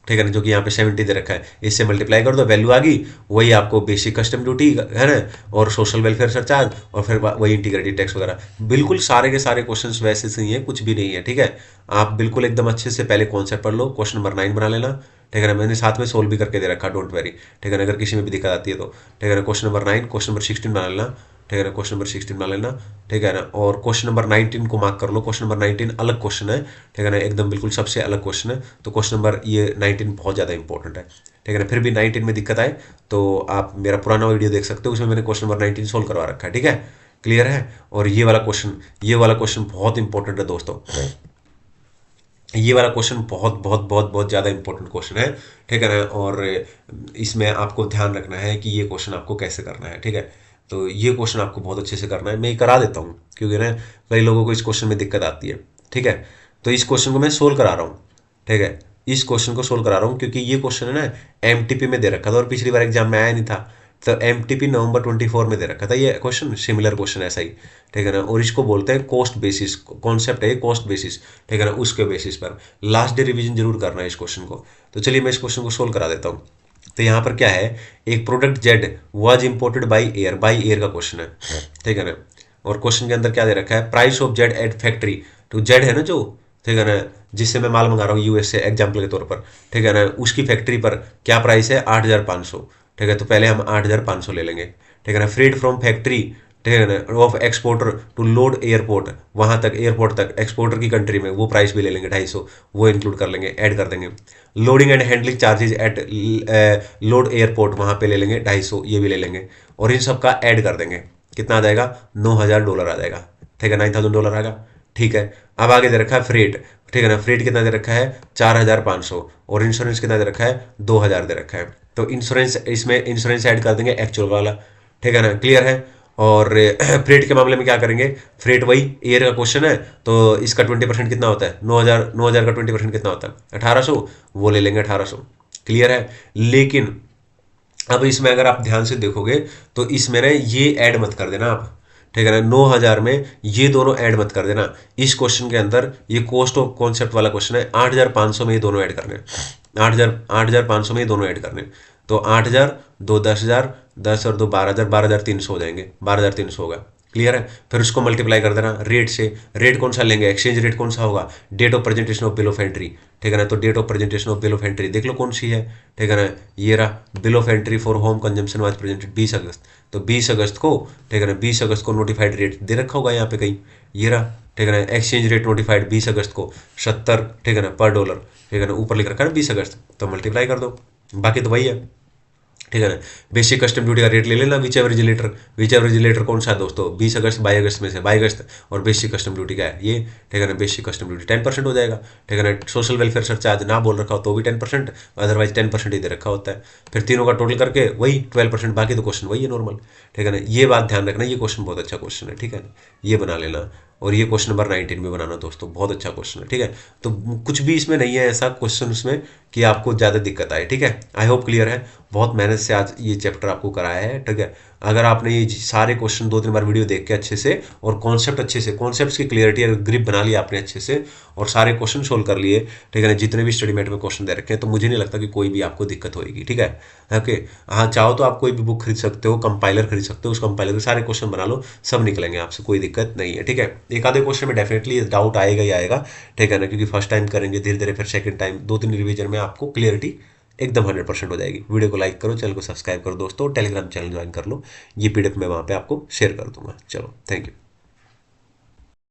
ठीक है ना, जो कि यहाँ पे 70 दे रखा है, इससे मल्टीप्लाई कर दो, वैल्यू आ गई, वही आपको बेसिक कस्टम ड्यूटी है ना, और सोशल वेलफेयर सरचार्ज, और फिर वही इंटीग्रेटेड टैक्स वगैरह। बिल्कुल सारे के सारे क्वेश्चंस वैसे से ही है, कुछ भी नहीं है, ठीक है। आप बिल्कुल एकदम अच्छे से पहले कॉन्सेप्ट पढ़ लो, क्वेश्चन नंबर 9 बना लेना, ठीक है ना, मैंने साथ में सोल्व भी करके दे रखा, डोंट वेरी, ठीक है ना, अगर किसी में भी दिक्कत आती है तो, ठीक है ना। क्वेश्चन नंबर 9, क्वेश्चन नंबर 16 बना लेना, ठीक है ना, क्वेश्चन नंबर 16 बना लेना, ठीक है ना। और क्वेश्चन नंबर 19 को मार्क कर लो, क्वेश्चन नंबर 19 अलग क्वेश्चन है, ठीक है ना, एकदम बिल्कुल सबसे अलग क्वेश्चन है, तो क्वेश्चन नंबर ये 19 बहुत ज़्यादा इंपॉर्टेंट है, ठीक है ना। फिर भी 19 में दिक्कत आए तो आप मेरा पुराना वीडियो देख सकते हो, उसमें मैंने क्वेश्चन नंबर 19 सोल्व करवा रखा है, ठीक है, क्लियर है। और ये वाला क्वेश्चन बहुत इंपॉर्टेंट है दोस्तों, ये वाला क्वेश्चन बहुत बहुत बहुत बहुत ज़्यादा इंपॉर्टेंट क्वेश्चन है, ठीक है ना। और इसमें आपको ध्यान रखना है कि ये क्वेश्चन आपको कैसे करना है, ठीक है। तो ये क्वेश्चन आपको बहुत अच्छे से करना है, मैं करा देता हूँ क्योंकि ना कई लोगों को इस क्वेश्चन में दिक्कत आती है, ठीक है। तो इस क्वेश्चन को मैं सोल्व करा रहा हूँ, ठीक है, इस क्वेश्चन को सोल्व करा रहा हूँ क्योंकि ये क्वेश्चन है ना MTP में दे रखा था और पिछली बार एग्जाम में आया नहीं था, तो MTP नवंबर 24 में दे रखा था ये क्वेश्चन, सिमिलर क्वेश्चन ऐसा ही, ठीक है ना। और इसको बोलते हैं कॉस्ट बेसिस, कॉन्सेप्ट है कॉस्ट बेसिस, ठीक है ना, उसके बेसिस पर लास्ट डे रिवीजन जरूर करना है इस क्वेश्चन को। तो चलिए मैं इस क्वेश्चन को सोल्व करा देता हूँ। तो यहाँ पर क्या है, एक product Z was imported by air का क्वेश्चन है, ठीक है ना। और क्वेश्चन के अंदर क्या दे रखा है, price of Z at factory, तो जेड है ना जो, ठीक है ना, जिससे मैं माल मंगा रहा हूँ यूएस से एग्जाम्पल के तौर पर, ठीक है ना, उसकी फैक्ट्री पर क्या प्राइस है 8,500, ठीक है, तो पहले हम 8,500 ले लेंगे, ठीक है ना। फ्रेट फ्रॉम फैक्ट्री, ठीक है ना, of exporter to load airport, वहां तक एयरपोर्ट तक एक्सपोर्टर की कंट्री में, वो प्राइस भी ले लेंगे 250, वो इंक्लूड कर लेंगे, ऐड कर देंगे। Loading and handling charges at load airport, वहां पे ले लेंगे 250, ये भी ले लेंगे, और इन सब का ऐड कर देंगे, कितना आ जाएगा, $9,000 आ जाएगा, ठीक है, $9,000 आएगा, ठीक है। अब आगे दे रखा है फ्रेट, ठीक है ना, फ्रेट कितना दे रखा है 4,500, और इंश्योरेंस कितना दे रखा है 2,000 दे रखा है, तो इंश्योरेंस, इसमें इंश्योरेंस ऐड कर देंगे एक्चुअल वाला, ठीक है ना, क्लियर है। और फ्रेट के मामले में क्या करेंगे, फ्रेट वही एयर का क्वेश्चन है, तो इसका 20% कितना होता है, 9,000 का 20% कितना होता है 1,800, वो ले लेंगे 1,800, क्लियर है। लेकिन अब इसमें अगर आप ध्यान से देखोगे तो इसमें ना ये ऐड मत कर देना आप, ठीक है ना, 9,000 में ये दोनों ऐड मत कर देना, इस क्वेश्चन के अंदर ये कॉस्ट ऑफ कॉन्सेप्ट वाला क्वेश्चन है, 8,500 में ये दोनों ऐड करने, 8,500 में ये दोनों ऐड करने, तो 8,000 दो 10,000, 10 और 2 12,000, 12,300 हो जाएंगे, 12,300 होगा, क्लियर है। फिर उसको मल्टीप्लाई कर देना रेट से, रेट कौन सा लेंगे, एक्सचेंज रेट कौन सा होगा, date of presentation of bill of entry, ठीक है ना, तो date of presentation of bill of entry देख लो कौन सी है, ठीक है ना, ये रहा, bill of entry for home consumption was presented 20 अगस्त, तो 20 अगस्त को, ठीक है ना, 20 अगस्त को नोटिफाइड रेट दे रखा होगा यहाँ पे कहीं, ये रहा, ठीक है ना, एक्सचेंज रेट नोटिफाइड 20 अगस्त को 70, ठीक है ना, पर डॉलर, ठीक है ना, ऊपर लिख रखा है ना 20 अगस्त, तो मल्टीप्लाई कर दो, बाकी तो वही है, ठीक है ना। बेसिक कस्टम ड्यूटी का रेट ले लेना, विच एवर रेजिलेटर कौन सा है दोस्तों, 20 अगस्त 22 अगस्त में से 22 अगस्त, और बेसिक कस्टम ड्यूटी का है ये, ठीक है ना, बेसिक कस्टम ड्यूटी 10% हो जाएगा, ठीक है ना। सोशल वेलफेयर सरचार्ज ना बोल रखा हो तो भी 10%, अदरवाइज 10% ही दे रखा होता है, फिर तीनों का टोटल करके वही 12%, बाकी तो क्वेश्चन वही है नॉर्मल, ठीक है ना। ये बात ध्यान रखना, ये क्वेश्चन बहुत अच्छा क्वेश्चन है, ठीक है ना, ये बना लेना, और ये क्वेश्चन नंबर 19 में बनाना दोस्तों, बहुत अच्छा क्वेश्चन है, ठीक है। तो कुछ भी इसमें नहीं है ऐसा क्वेश्चन उसमें कि आपको ज़्यादा दिक्कत आए, ठीक है। आई होप क्लियर है, बहुत मेहनत से आज ये चैप्टर आपको कराया है, ठीक है। अगर आपने ये सारे क्वेश्चन 2-3 बार वीडियो देख के अच्छे से, और कॉन्सेप्ट अच्छे से, कॉन्सेप्ट्स की क्लियरिटी और ग्रिप बना लिया आपने अच्छे से, और सारे क्वेश्चन सोल्व कर लिए, ठीक है ना, जितने भी स्टडी मेट में क्वेश्चन दे रखे हैं, तो मुझे नहीं लगता कि कोई भी आपको दिक्कत होगी, ठीक है। ओके, हाँ, चाहो तो आप कोई भी बुक खरीद सकते हो, कंपाइलर खरीद सकते हो, उस कंपाइलर के सारे क्वेश्चन बना लो, सब निकलेंगे आपसे, कोई दिक्कत नहीं है, ठीक है। एक आधे क्वेश्चन में डेफिनेटली डाउट आएगा ही आएगा, ठीक है ना, क्योंकि फर्स्ट टाइम करेंगे, धीरे धीरे फिर सेकंड टाइम, 2-3 रिवीजन में आपको क्लियरिटी एकदम 100% हो जाएगी। वीडियो को लाइक करो, चैनल को सब्सक्राइब करो दोस्तों, टेलीग्राम चैनल ज्वाइन कर लो, ये पीडीएफ मैं वहाँ पे आपको शेयर कर दूंगा। चलो, थैंक यू।